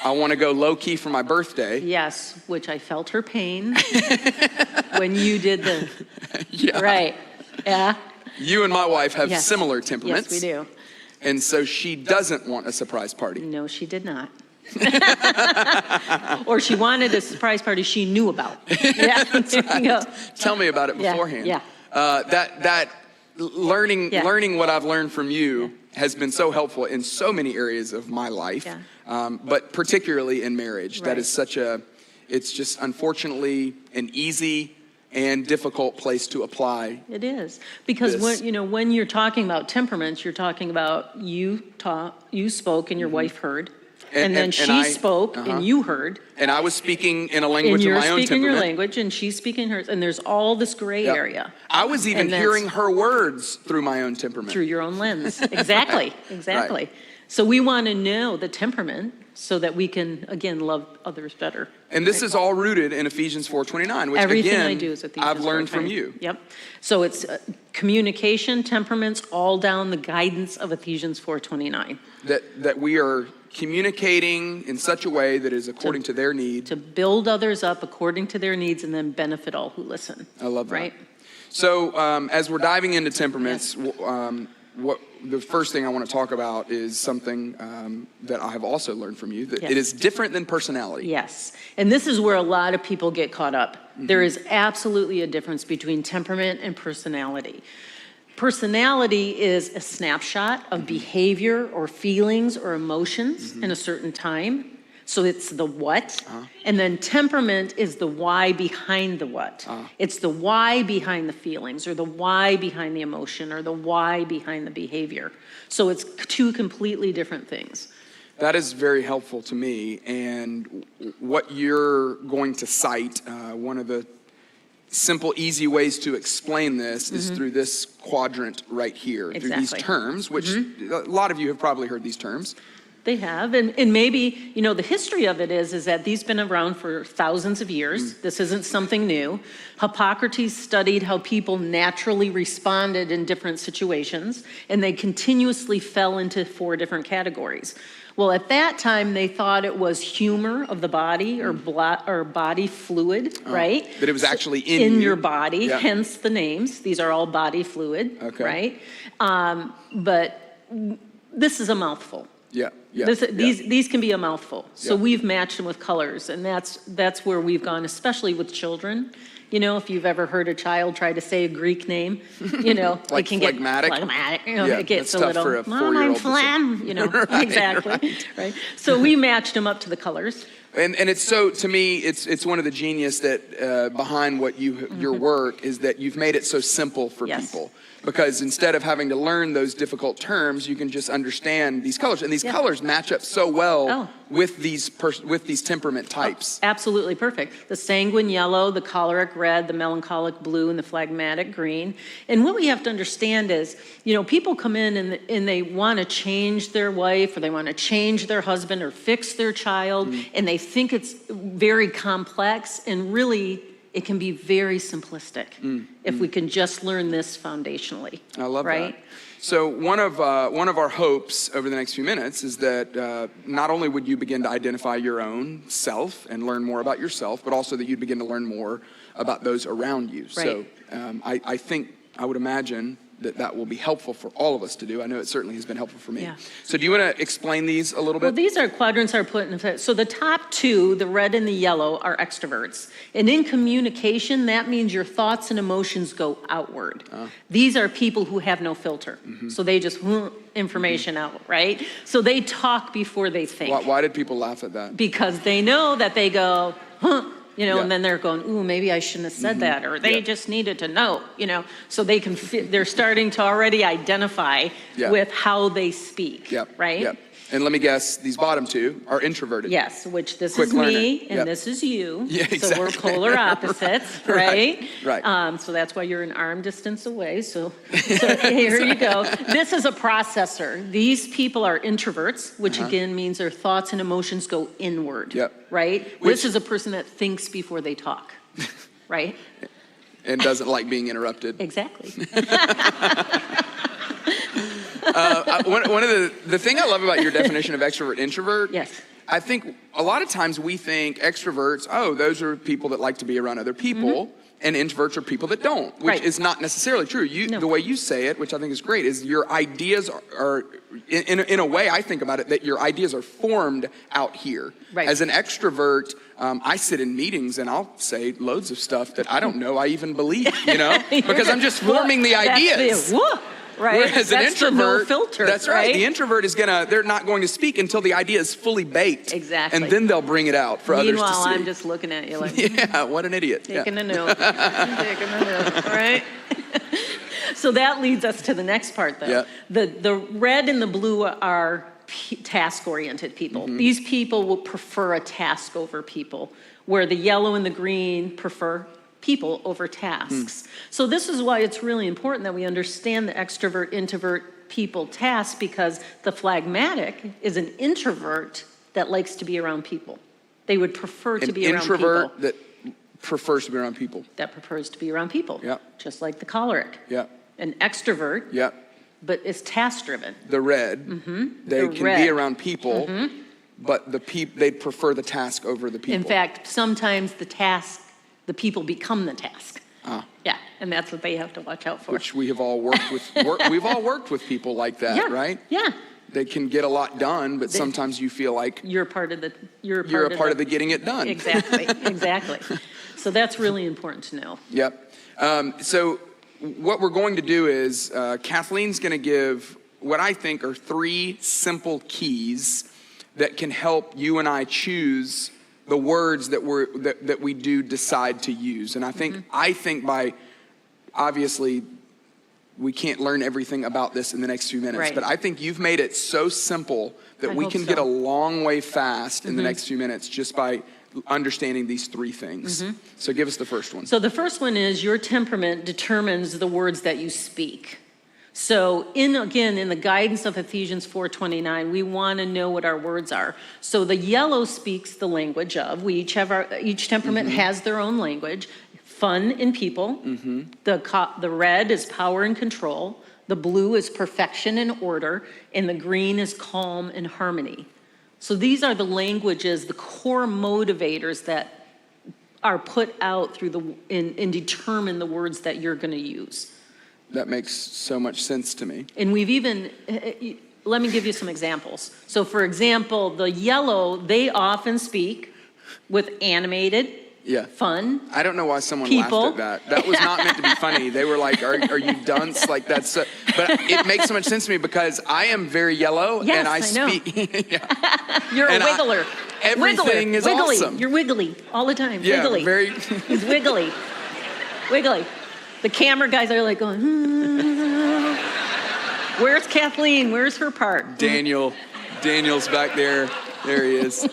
I want to go low key for my birthday. Yes, which I felt her pain when you did the, Yeah. right, yeah. You and my wife have Yes. similar temperaments. Yes, we do. And so she doesn't want a surprise party. No, she did not. Or she wanted a surprise party she knew about. Yeah, there you go. Tell me about it Yeah, beforehand. yeah. That learning Yeah. what I've learned from you has been so helpful in so many areas of my life, Yeah. but particularly in marriage. That Right. is it's just unfortunately an easy and difficult place to apply. It is. Because This. when you're talking about temperaments, you're talking about you spoke and your wife heard. And then she spoke, and you heard. And I was speaking in a And language of you're my own speaking your temperament. language, and she's speaking hers, and there's all this gray Yep. area. I was even And that's hearing her words through my own temperament. through your own lens. Exactly, exactly. So we want to know the temperament so that we can, again, love others better. And this is all rooted in Ephesians 4:29, which Everything again, I do is Ephesians I've learned from 4:20. you. Yep. So it's communication, temperaments, all down the guidance of Ephesians 4:29. That we are communicating in such a way that is according to their need. To build others up according to their needs and then benefit all who listen. I love that. Right? So as we're diving into temperaments, what the first thing I want to talk about is something that I have also learned from you, that Yes. it is different than personality. Yes. And this is where a lot of people get caught up. Mm-hmm. There is absolutely a difference between temperament and personality. Personality is a snapshot of behavior or feelings or emotions in a certain time. So it's the what. And then temperament is the why behind the what. It's the why behind the feelings or the why behind the emotion or the why behind the behavior. So it's two completely different things. That is very helpful to me. And what you're going to cite, one of the simple, easy ways to explain this is through this quadrant right here, through these Exactly. terms, which a lot of you have probably heard these terms. They have, and maybe, you know, the history of it is that these been around for thousands of years. This isn't something new. Hippocrates studied how people naturally responded in different situations, and they continuously fell into 4 different categories. Well, at that time, they thought it was humor of the body or body fluid, right? That it was actually in you. your body, Yeah. hence the names. These are all body fluid, Okay. right? But this is a mouthful. Yeah, yeah. These can be a mouthful. So Yeah. we've matched them with colors, and that's where we've gone, especially with children. You know, if you've ever heard a child try to say a Greek name, you know, Like it can get phlegmatic? You know, Yeah, it gets that's a tough little, for a Mom, 4-year-old I'm to say." phlegm, you know, exactly, right? So we matched them up to the colors. And it's so, to me, it's one of the genius that behind what your work is that you've made it so simple for Yes. people. Because instead of having to learn those difficult terms, you can just understand these colors. And these Yeah. colors match up so well Oh. with these temperament types. Absolutely perfect. The sanguine yellow, the choleric red, the melancholic blue, and the phlegmatic green. And what we have to understand is, you know, people come in and they want to change their wife or they want to change their husband or fix their child, and they think it's very complex, and really it can be very simplistic if we can just learn this foundationally. I love right? that. So one of our hopes over the next few minutes is that not only would you begin to identify your own self and learn more about yourself, but also that you'd begin to learn more about those around you. So I think, I would imagine that will be helpful for all of us to do. I know it certainly has been helpful for me. Yeah. So do you want to explain these a little Well, bit? these are quadrants are put in effect. So the top 2, the red and the yellow, are extroverts. And in communication, that means your thoughts and emotions go outward. These are people who have no filter. So they just information out, right? So they talk before they think. Why did people laugh at that? Because they know that they go, you know, Yeah. and then they're going, ooh, maybe I shouldn't have said that, or they Yeah. just needed to know, you know. So they can, they're starting to already identify Yeah. with how they speak, Yep. right? Yep. And let me guess, these bottom 2 are introverted. Yes, which this Quick is learner. me and Yep. this is you. Yeah, So we're exactly. polar opposites, right? Right. So that's why you're an arm distance away. So here you go. This is a processor. These people are introverts, which again means their thoughts and emotions go inward. Yep. Right? Which- This is a person that thinks before they talk. Right? And doesn't like being interrupted. Exactly. One of the thing I love about your definition of extrovert introvert, Yes. I think a lot of times we think extroverts, those are people that like to be around other people, and introverts are people that don't, which Right. is not necessarily true. No. The way you say it, which I think is great, is your ideas are in a way I think about it, that your ideas are formed out here. Right. As an extrovert, I sit in meetings and I'll say loads of stuff that I don't know I even believe, you know, because I'm just forming the That's ideas. Right? Whereas an That's the introvert, no filter. that's right. The introvert is they're not going to speak until the idea is fully baked. Exactly. And then they'll bring it out for others to Meanwhile, see. I'm just looking at you like, Yeah, what an idiot. Yeah. taking a note. Taking a note, right? So that leads us to the next part, though. Yeah. The red and the blue are task-oriented people. These people will prefer a task over people, where the yellow and the green prefer people over tasks. So this is why it's really important that we understand the extrovert, introvert, people task, because the phlegmatic is an introvert that likes to be around people. They would prefer to be around people. An introvert that prefers to be around people. That prefers to be around people. Yeah. Just like the choleric. Yeah. An extrovert. Yeah. But is task-driven. The red, they The can red. be around people, but they prefer the task over the people. In fact, sometimes the people become the task. Yeah, and that's what they have to watch out for. Which we have all worked with. We've all worked with people like that, yeah, right? Yeah. They can get a lot done, but sometimes you feel like You're a part of the getting it done. Exactly, exactly. So that's really important to know. Yep. So what we're going to do is Kathleen's going to give what I think are 3 simple keys that can help you and I choose the words that we do decide to use. And I think by, obviously, we can't learn everything about this in the next few minutes, Right. but I think you've made it so simple that I we hope can so. get a long way fast in the next few minutes just by understanding these 3 things. So give us the first one. So the first one is your temperament determines the words that you speak. So in the guidance of Ephesians 4:29, we want to know what our words are. So the yellow speaks the language of. Each temperament has their own language. Fun in people. The red is power and control. The blue is perfection and order. And the green is calm and harmony. So these are the languages, the core motivators that are put out through and determine the words that you're going to use. That makes so much sense to me. And we've even, let me give you some examples. So for example, the yellow, they often speak with animated, Yeah. fun. I don't know why someone People. laughed at that. That was not meant to be funny. They were like, are you dunce? Like that's, but it makes so much sense to me because I am very yellow Yes, and I know. speak. Yeah. You're And a wiggler. everything Wiggler. is wiggly. awesome. You're wiggly all the time. Yeah, wiggly. very. He's wiggly. Wiggly. The camera guys are like going, where's Kathleen? Where's her part? Daniel's back there. There he is.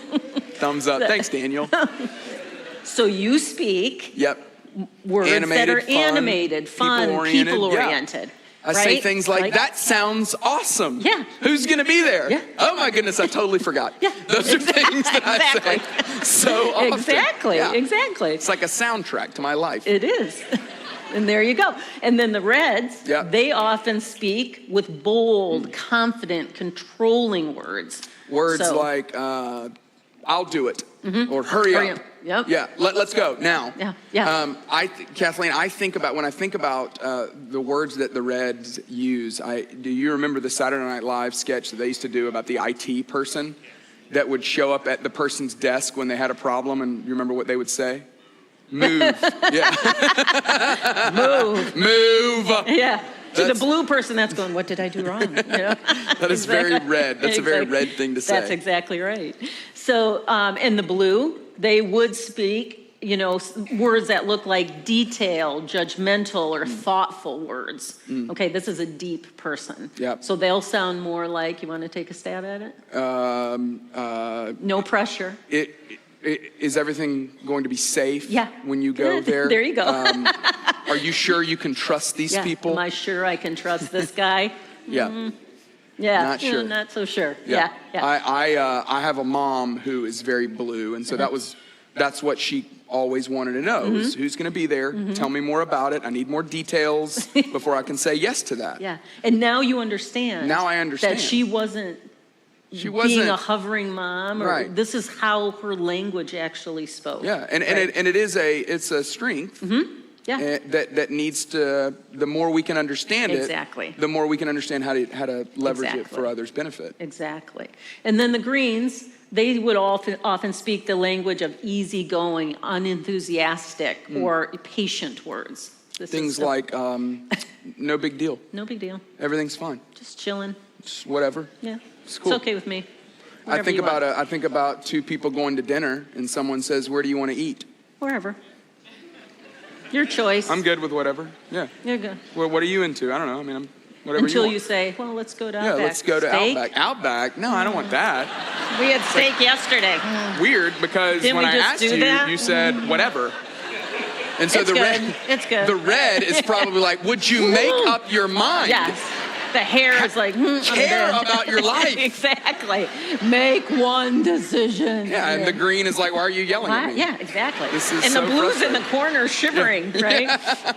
Thumbs up. Thanks, Daniel. So you speak Yep. words that are fun, animated, fun, people-oriented. people-oriented. I say right? things like, that sounds awesome. Yeah. Who's going to be there? Yeah. Oh my goodness, I totally forgot. Yeah. Those are things that I say so often. Exactly, Yeah. exactly. It's like a soundtrack to my life. It is. And there you go. And then the reds, Yeah. they often speak with bold, confident, controlling words. Words So- like, I'll do it, or hurry Hurry up. up. Yep. Yeah, let's go now. Yeah, yeah. Kathleen, when I think about the words that the Reds use, do you remember the Saturday Night Live sketch that they used to do about the IT person that would show up at the person's desk when they had a problem, and you remember what they would say? Move. Yeah. Move. Move. Yeah. To the That's- blue person that's going, what did I do wrong? You know? That is very red. That's a very Exactly. red thing to say. That's exactly right. So, and the blue, they would speak, words that look like detailed, judgmental, or thoughtful words. Okay, this is a deep person. Yep. So they'll sound more like, you want to take a stab at it? No pressure. Is everything going to be safe Yeah. when you go Good. there? There you go. Are you sure you can trust these Yeah. people? Am I sure I can trust this guy? Yeah. Yeah. Not sure. Not so sure. Yeah. Yeah. I have a mom who is very blue, and so that's what she always wanted to know. Is who's going to be there? Tell me more about it. I need more details before I can say yes to that. Yeah. And now you understand. Now I understand. That she wasn't being a hovering mom, or Right. this is how her language actually spoke. Yeah, and Right. it's a strength. Yeah. That needs to, the more we can understand Exactly. it, the more we can understand how to leverage it Exactly. for others' benefit. Exactly. And then the greens, they would often speak the language of easygoing, unenthusiastic, or patient words. This is Things the- like, no big deal. No big deal. Everything's fine. Just chilling. Just whatever. Yeah. It's cool. It's okay with me. I Whatever think you want. I think about two people going to dinner and someone says, "Where do you want to eat?" Wherever. Your choice. I'm good with whatever. Yeah. You're good. Well, what are you into? I don't know. I mean, Whatever Until want. you say, well, let's go to Yeah, Outback. let's go to Steak? Outback. Outback? No, I don't want that. We had steak yesterday. Weird, because Didn't when we I just asked do you, that? you said whatever. And so It's the good. red, It's good. the red is probably like, would you make up your mind? Yes. The hair is like, I'm Care dead. about your life. Exactly. Make one decision. Yeah, and the green is like, why are you yelling at What? me? Yeah, exactly. This is and so the blue's in the frustrating. corner shivering, right?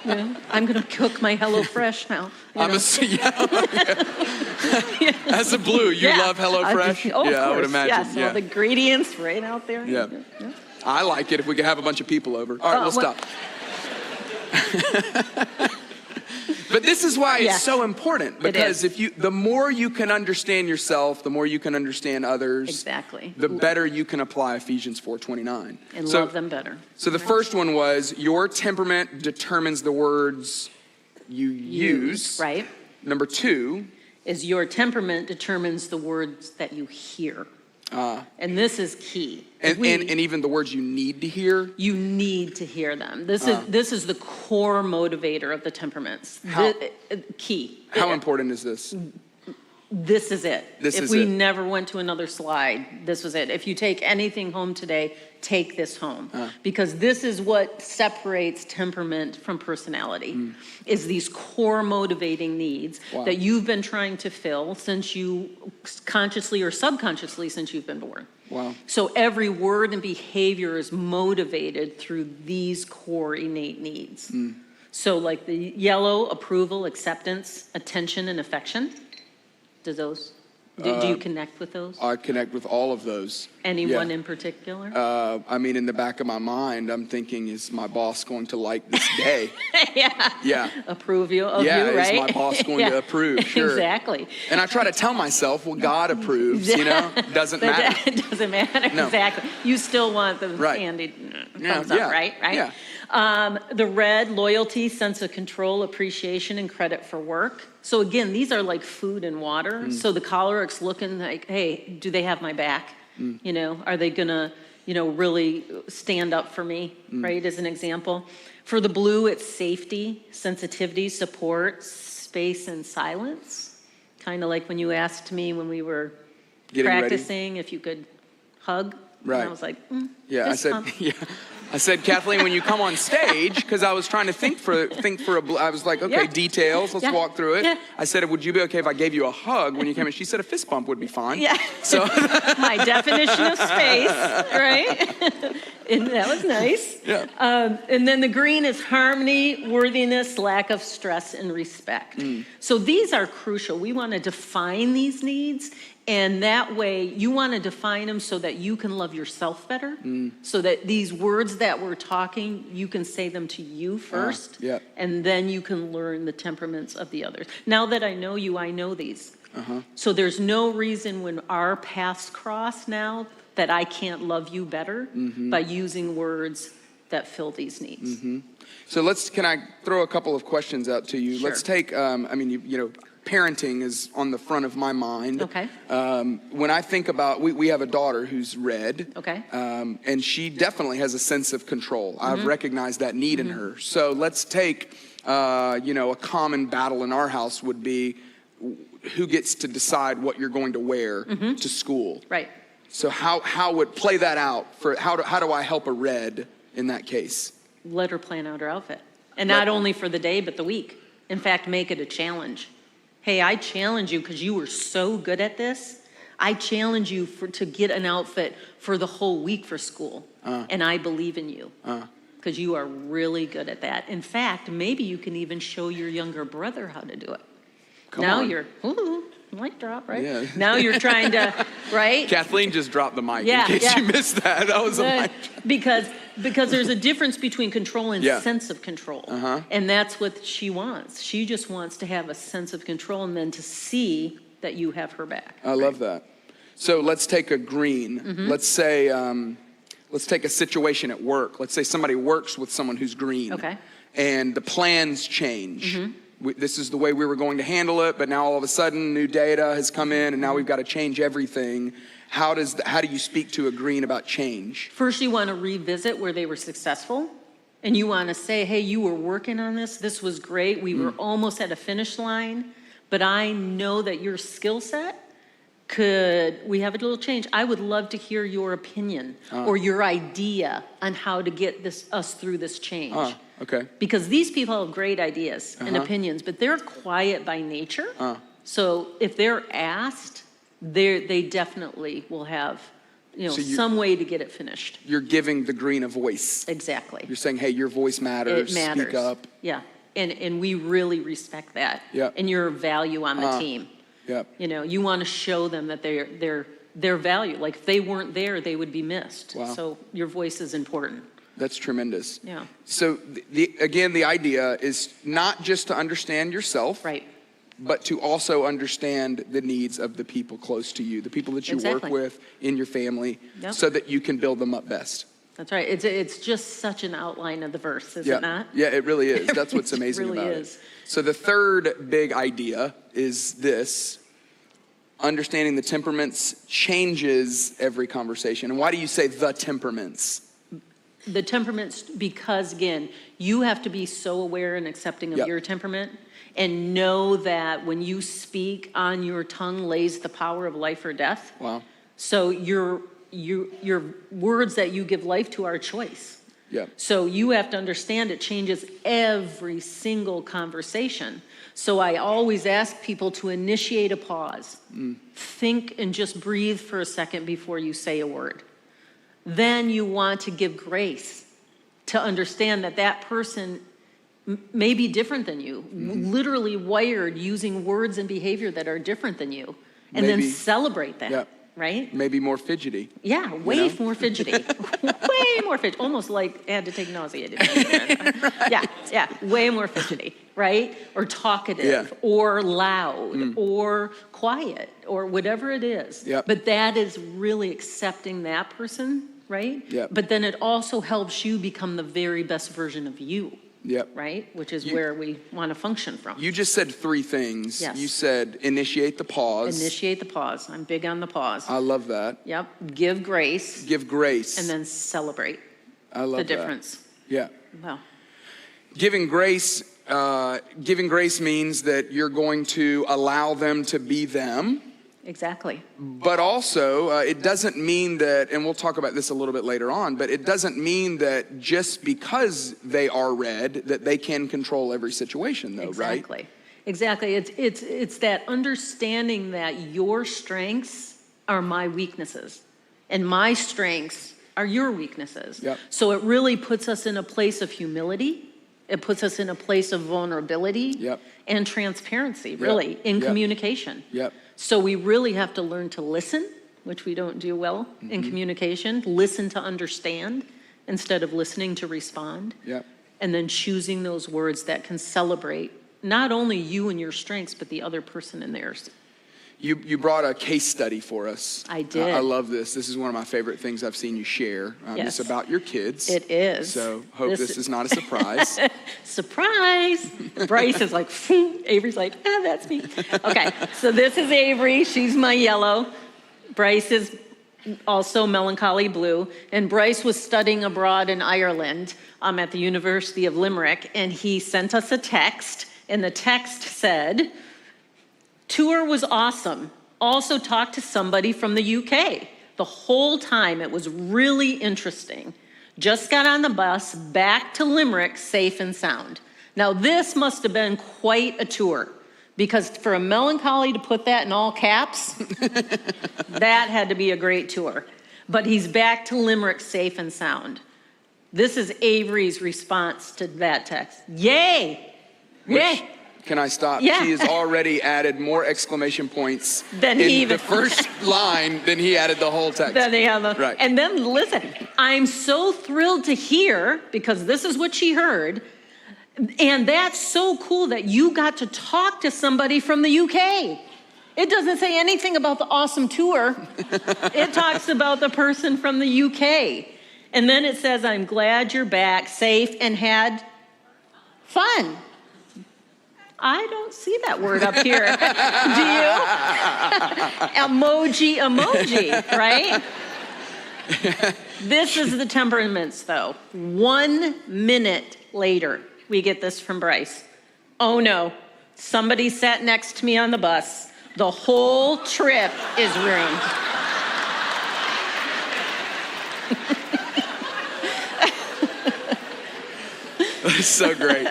Yeah. I'm going to cook my HelloFresh now. I'm a, as a blue, you Yeah. love HelloFresh? Oh, of yeah, I would course, imagine. Yes, yeah. all the ingredients right out there. Yeah. I like it if we could have a bunch of people over. All right, we'll well- stop. But this is why it's Yeah. so important, because if you, the more you can understand yourself, the more you can understand others. Exactly. The better you can apply Ephesians 4:29. And So- love them better. So the first one was your temperament determines the words you use. Right. Number 2, Is your temperament determines the words that you hear. And this is key. and even the words you need to hear. You need to hear them. This is the core motivator of the temperaments. How- Key. How important is this? This is it. This if is we it. never went to another slide, this was it. If you take anything home today, take this home. Because this is what separates temperament from personality, is these core motivating needs Wow. that you've been trying to fill since you, consciously or subconsciously, since you've been born. Wow. So every word and behavior is motivated through these core innate needs. So like the yellow, approval, acceptance, attention, and affection. Do you connect with those? I connect with all of those. Anyone Yeah. in particular? I mean, in the back of my mind, I'm thinking, is my boss going to like this day? Yeah. Yeah. Approve you of Yeah, you, is right? my boss going to Yeah. approve? Sure. Exactly. And I try to tell myself, well, God approves, doesn't But matter. it doesn't matter, No. exactly. You still want the Right. candy Yeah, thumbs up, yeah, right? yeah. The red, loyalty, sense of control, appreciation, and credit for work. So again, these are like food and water. So the choleric's looking like, hey, do they have my back? You know, are they gonna, really stand up for me, right, as an example? For the blue, it's safety, sensitivity, support, space, and silence. Kind of like when you asked me when we were Getting ready. practicing if you could hug. Right. And I was like, Yeah, fist pump. I said, Kathleen, when you come on stage, because I was trying to think for I was like, okay, Yeah. details, let's Yeah. walk through it. Yeah. I said, would you be okay if I gave you a hug when you came in? She said a fist bump would be fine. Yeah. So, My definition of space, right? And that was nice. yeah. And then the green is harmony, worthiness, lack of stress, and respect. So these are crucial. We want to define these needs, and that way you want to define them so that you can love yourself better, so that these words that we're talking, you can say them to you first, yeah. and then you can learn the temperaments of the others. Now that I know you, I know these. So there's no reason when our paths cross now that I can't love you better by using words that fill these needs. So can I throw a couple of questions out to you? Sure. Let's take, parenting is on the front of my mind. Okay. When I think about, we have a daughter who's red. Okay. And she definitely has a sense of control. I've recognized that need in her. So let's take, a common battle in our house would be who gets to decide what you're going to wear to school. Right. So how would play that out for how do I help a red in that case? Let her plan out her outfit. And not only for the day, but the week. In fact, make it a challenge. Hey, I challenge you because you were so good at this. I challenge you to get an outfit for the whole week for school. And I believe in you. Because you are really good at that. In fact, maybe you can even show your younger brother how to do it. Now on. you're, mic drop, right? Yeah. Now you're trying to, right? Kathleen just dropped the mic Yeah, in case yeah. you missed that. That was a mic. Because there's a difference between control and Yeah. sense of control. And that's what she wants. She just wants to have a sense of control and then to see that you have her back. I love that. So let's take a green. Let's say, let's take a situation at work. Let's say somebody works with someone who's green. Okay. And the plans change. This is the way we were going to handle it, but now all of a sudden new data has come in and now we've got to change everything. How do you speak to a green about change? First, you want to revisit where they were successful. And you want to say, hey, you were working on this. This was great. We were almost at a finish line. but I know that your skill set we have a little change. I would love to hear your opinion or your idea on how to get us through this change. Okay. Because these people have great ideas and opinions, but they're quiet by nature. So if they're asked, they definitely will have, some way to get it finished. You're giving the green a voice. Exactly. You're saying, hey, your voice matters. It matters. Speak up. Yeah. And we really respect that. Yep. And your value on the team. Yep. You want to show them that their value. Like if they weren't there, they would be missed. Wow. So your voice is important. That's tremendous. Yeah. So again, the idea is not just to understand yourself, Right. but to also understand the needs of the people close to you, the people that you Exactly. work with in your family, Yep. so that you can build them up best. That's right. It's just such an outline of the verse, is Yeah. it not? Yeah, it really is. That's what's amazing really about is. it. So the third big idea is this: understanding the temperaments changes every conversation. And why do you say the temperaments? The temperaments, because again, you have to be so aware and accepting of Yep. your temperament and know that when you speak, on your tongue lays the power of life or death. Wow. So your words that you give life to are a choice. Yeah. So you have to understand it changes every single conversation. So I always ask people to initiate a pause. Think and just breathe for a second before you say a word. Then you want to give grace to understand that person may be different than you, literally wired using words and behavior that are different than you, and then Maybe- celebrate that. Yeah. Right? Maybe more fidgety. Yeah, way know? more fidgety. Way more fidgety. Almost like I had to take nauseated. Yeah, way more fidgety, right? Or talkative, or loud, or quiet, or whatever it is. Yep. But that is really accepting that person, right? Yep. But then it also helps you become the very best version of you, Yep. right? Which is where we want to function from. You just said three things. Yes. You said initiate the pause. Initiate the pause. I'm big on the pause. I love that. Yep. Give grace. Give grace. And then celebrate I love the that. difference. Yeah. Wow. Giving grace means that you're going to allow them to be them. Exactly. But also, it doesn't mean that, and we'll talk about this a little bit later on, but it doesn't mean that just because they are red, that they can control every situation, though, right? Exactly. It's that understanding that your strengths are my weaknesses, and my strengths are your weaknesses. Yep. So it really puts us in a place of humility. It puts us in a place of vulnerability Yep. and transparency, really, in Yep. communication. Yep. So we really have to learn to listen, which we don't do well in communication. Listen to understand instead of listening to respond. Yep. And then choosing those words that can celebrate not only you and your strengths, but the other person in theirs. You brought a case study for us. I did. I love this. This is one of my favorite things I've seen you share. Yes. It's about your kids. It is. So hope this is not a surprise. Surprise! Bryce is like, Avery's like, that's me. Okay, so this is Avery. She's my yellow. Bryce is also melancholy blue. And Bryce was studying abroad in Ireland at the University of Limerick. And he sent us a text. And the text said, tour was awesome. Also talked to somebody from the UK. The whole time it was really interesting. Just got on the bus back to Limerick safe and sound. Now this must have been quite a tour, because for a melancholy to put that in all caps, that had to be a great tour. But he's back to Limerick safe and sound. This is Avery's response to that text. Yay! Yay! Can I stop? Yeah. She has already added more exclamation points Than in he even- the first line than he added the whole text. Right. And then listen, I'm so thrilled to hear, because this is what she heard, and that's so cool that you got to talk to somebody from the UK. It doesn't say anything about the awesome tour. It talks about the person from the UK. And then it says, I'm glad you're back, safe, and had fun. I don't see that word up here. Do you? Emoji, right? This is the temperaments, though. 1 minute later, we get this from Bryce. Oh no, Somebody sat next to me on the bus. The whole trip is ruined. That's so great.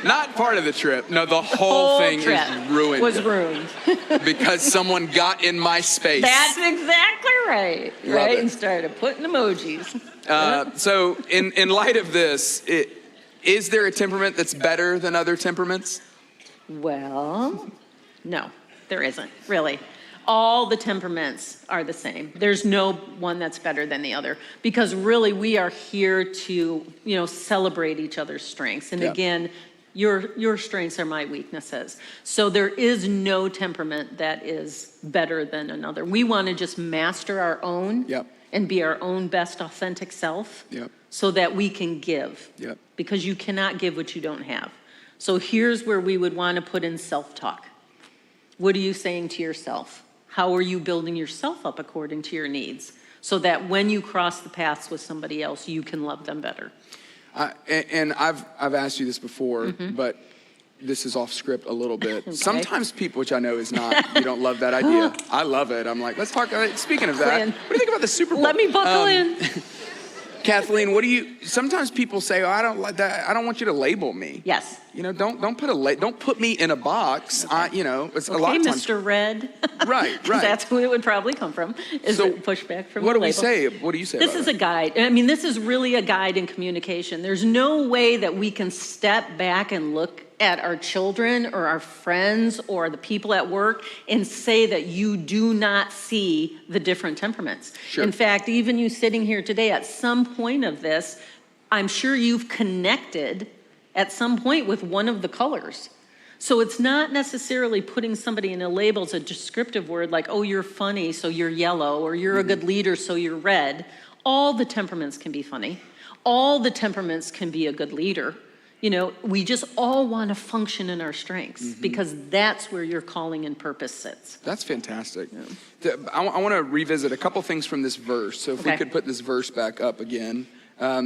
Not part of the trip. No, the whole thing trip is ruined. Was ruined. Because someone got in my space. That's exactly right. Love right? it. And started putting emojis. So in light of this, is there a temperament that's better than other temperaments? Well, no, there isn't, really. All the temperaments are the same. There's no one that's better than the other, because really we are here to, celebrate each other's strengths. And Yeah. again, your strengths are my weaknesses. So there is no temperament that is better than another. We want to just master our own Yep. and be our own best authentic self Yep. so that we can give. Yep. Because you cannot give what you don't have. So here's where we would want to put in self-talk. What are you saying to yourself? How are you building yourself up according to your needs so that when you cross the paths with somebody else, you can love them better? And I've asked you this before, but this is off script a little bit. Sometimes people, which I know is not, you don't love that idea. I love it. I'm like, let's talk. Speaking of that, Plan. what do you think about the Super Bowl? Let me buckle in. Kathleen, sometimes people say, oh, I don't like that. I don't want you to label me. Yes. Don't put me in a box. It's a lot Okay, of times. Mr. Red. Right. That's who it would probably come from, is So, the pushback from What the do we label. say? What do you say This about is it? a guide. I mean, this is really a guide in communication. There's no way that we can step back and look at our children or our friends or the people at work and say that you do not see the different temperaments. Sure. In fact, even you sitting here today, at some point of this, I'm sure you've connected at some point with one of the colors. So it's not necessarily putting somebody in a label as a descriptive word like, oh, you're funny, so you're yellow, or you're a good leader, so you're red. All the temperaments can be funny. All the temperaments can be a good leader. We just all want to function in our strengths because that's where your calling and purpose sits. That's fantastic. I want to revisit a couple things from this verse. So if we Okay. could put this verse back up again.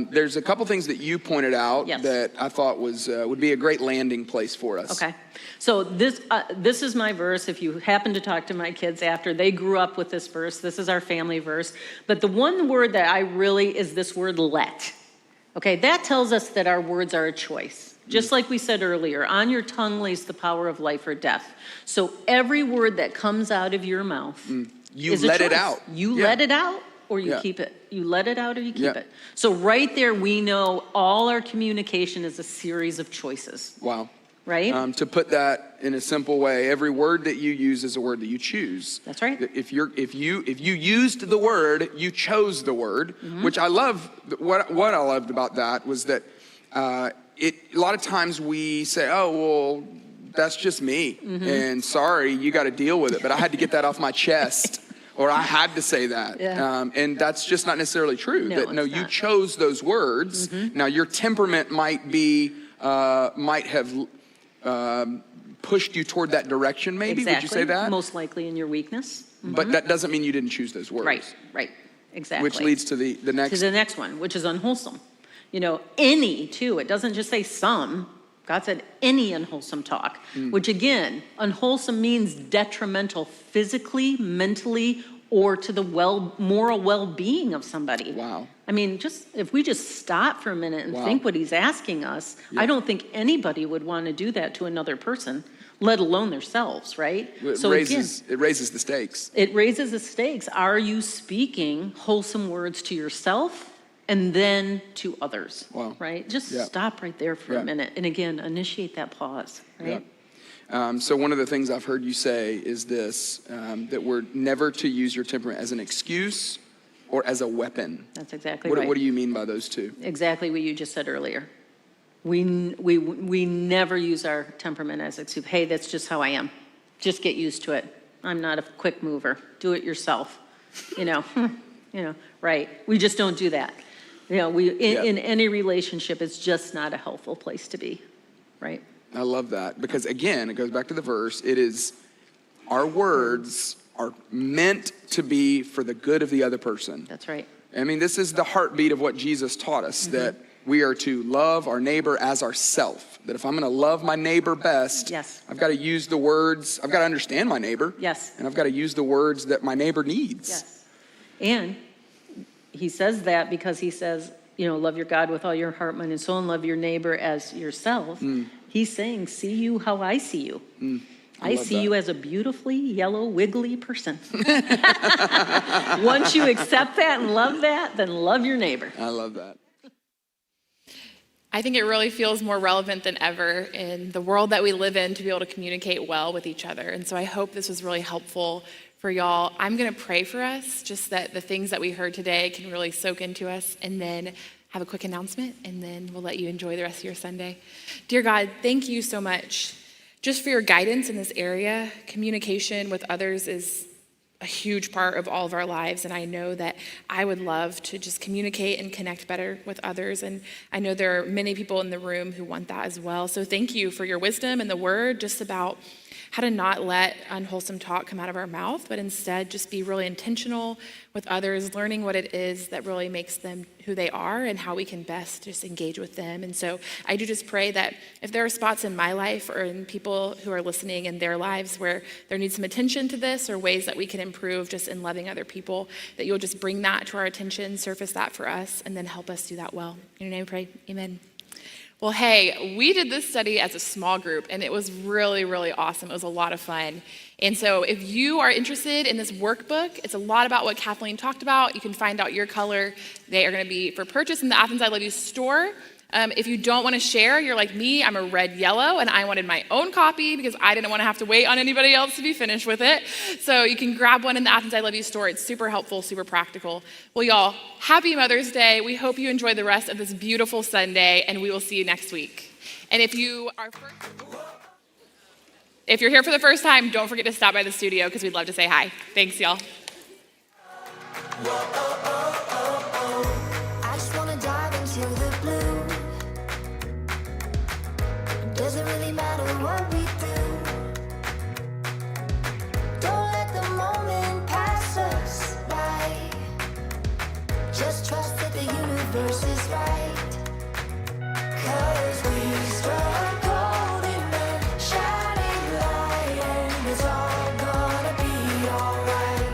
There's a couple things that you pointed out Yes. that I thought would be a great landing place for us. Okay. So this is my verse. If you happen to talk to my kids after, they grew up with this verse. This is our family verse. But the one word that I really is this word let. Okay, that tells us that our words are a choice. Just like we said earlier, on your tongue lays the power of life or death. So every word that comes out of your mouth You is a let it choice. out. You Yeah. let it out or you Yeah. keep it. You let it out or you keep Yeah. it. So right there, we know all our communication is a series of choices, Wow. right? To put that in a simple way, every word that you use is a word that you choose. That's right. If you used the word, you chose the word, which I love. What I loved about that was that a lot of times we say, oh, well, that's just me, and sorry, you got to deal with it. But I had to get that off my chest, or I had to say that, Yeah. and that's just not necessarily true. No, that it's you not. chose those words. Now your temperament might have pushed you toward that direction. Maybe Exactly. would you say that? Most likely in your weakness. But that doesn't mean you didn't choose those words. Right, exactly. Which leads to the next. To the next one, which is unwholesome. Any too, it doesn't just say some. God said any unwholesome talk, which again, unwholesome means detrimental physically, mentally, or to the moral well-being of somebody. Wow. I mean, if we just stop for a minute and Wow. think what he's asking us, Yeah. I don't think anybody would want to do that to another person, let alone themselves, right? It So raises the stakes. it raises the stakes. Are you speaking wholesome words to yourself and then to others? Wow. Right? Just Yeah. stop right there for Yeah. a minute. And again, initiate that pause, right? So one of the things I've heard you say is this, that we're never to use your temperament as an excuse or as a weapon. That's exactly What right. do you mean by those two? Exactly what you just said earlier. We never use our temperament as excuse. Hey, that's just how I am. Just get used to it. I'm not a quick mover. Do it yourself. Right. We just don't do that. In any relationship, it's just not a helpful place to be, right? I love that because again, it goes back to the verse. It is our words are meant to be for the good of the other person. That's right. I mean, this is the heartbeat of what Jesus taught us, that we are to love our neighbor as ourself. That if I'm going to love my neighbor best, Yes. I've got to use the words, I've got to understand my neighbor. Yes. And I've got to use the words that my neighbor needs. Yes. And he says that because he says, love your God with all your heart, mind, and soul, and love your neighbor as yourself. He's saying, see you how I see you. I love see that. you as a beautifully yellow, wiggly person. Once you accept that and love that, then love your neighbor. I love that. I think it really feels more relevant than ever in the world that we live in to be able to communicate well with each other. And so I hope this was really helpful for y'all. I'm going to pray for us, just that the things that we heard today can really soak into us, and then have a quick announcement, and then we'll let you enjoy the rest of your Sunday. Dear God, thank you so much just for your guidance in this area. Communication with others is a huge part of all of our lives, and I know that I would love to just communicate and connect better with others, and I know there are many people in the room who want that as well. So thank you for your wisdom and the word just about how to not let unwholesome talk come out of our mouth, but instead just be really intentional with others, learning what it is that really makes them who they are and how we can best just engage with them. And so I do just pray that if there are spots in my life or in people who are listening in their lives where there needs some attention to this, or ways that we can improve just in loving other people, that you'll just bring that to our attention, surface that for us, and then help us do that well. In your name we pray, amen. Well, hey, we did this study as a small group, and it was really, really awesome. It was a lot of fun. And so if you are interested in this workbook, it's a lot about what Kathleen talked about. You can find out your color. They are going to be for purchase in the Athens I Love You store. If you don't want to share, you're like me, I'm a red yellow, and I wanted my own copy because I didn't want to have to wait on anybody else to be finished with it. So you can grab one in the Athens I Love You store. It's super helpful, super practical. Well, y'all, happy Mother's Day. We hope you enjoy the rest of this beautiful Sunday, and we will see you next week. And if you're here for the first time, don't forget to stop by the studio because we'd love to say hi. Thanks, y'all. I just wanna dive into the blue. Doesn't really matter what we do. Don't let the moment pass us by. Just trust that the universe is right. 'Cause we struck gold in the shining light, and it's all gonna be alright.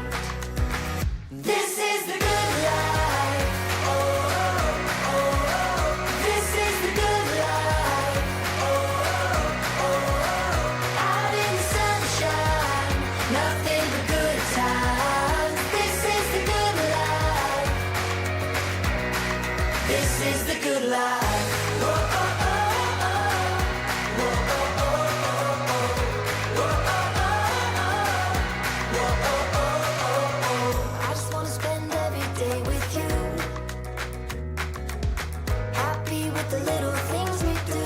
This is the good life. Oh, oh, oh, oh. This is the good life. Oh, oh, oh, oh. Out in the sunshine, nothing but good times. This is the good life. This is the good life. Oh, oh, oh, oh. Oh, oh, oh, oh, oh. Oh, oh, oh, oh. Oh, oh, oh, oh. I just wanna spend every day with you. Happy with the little things we do.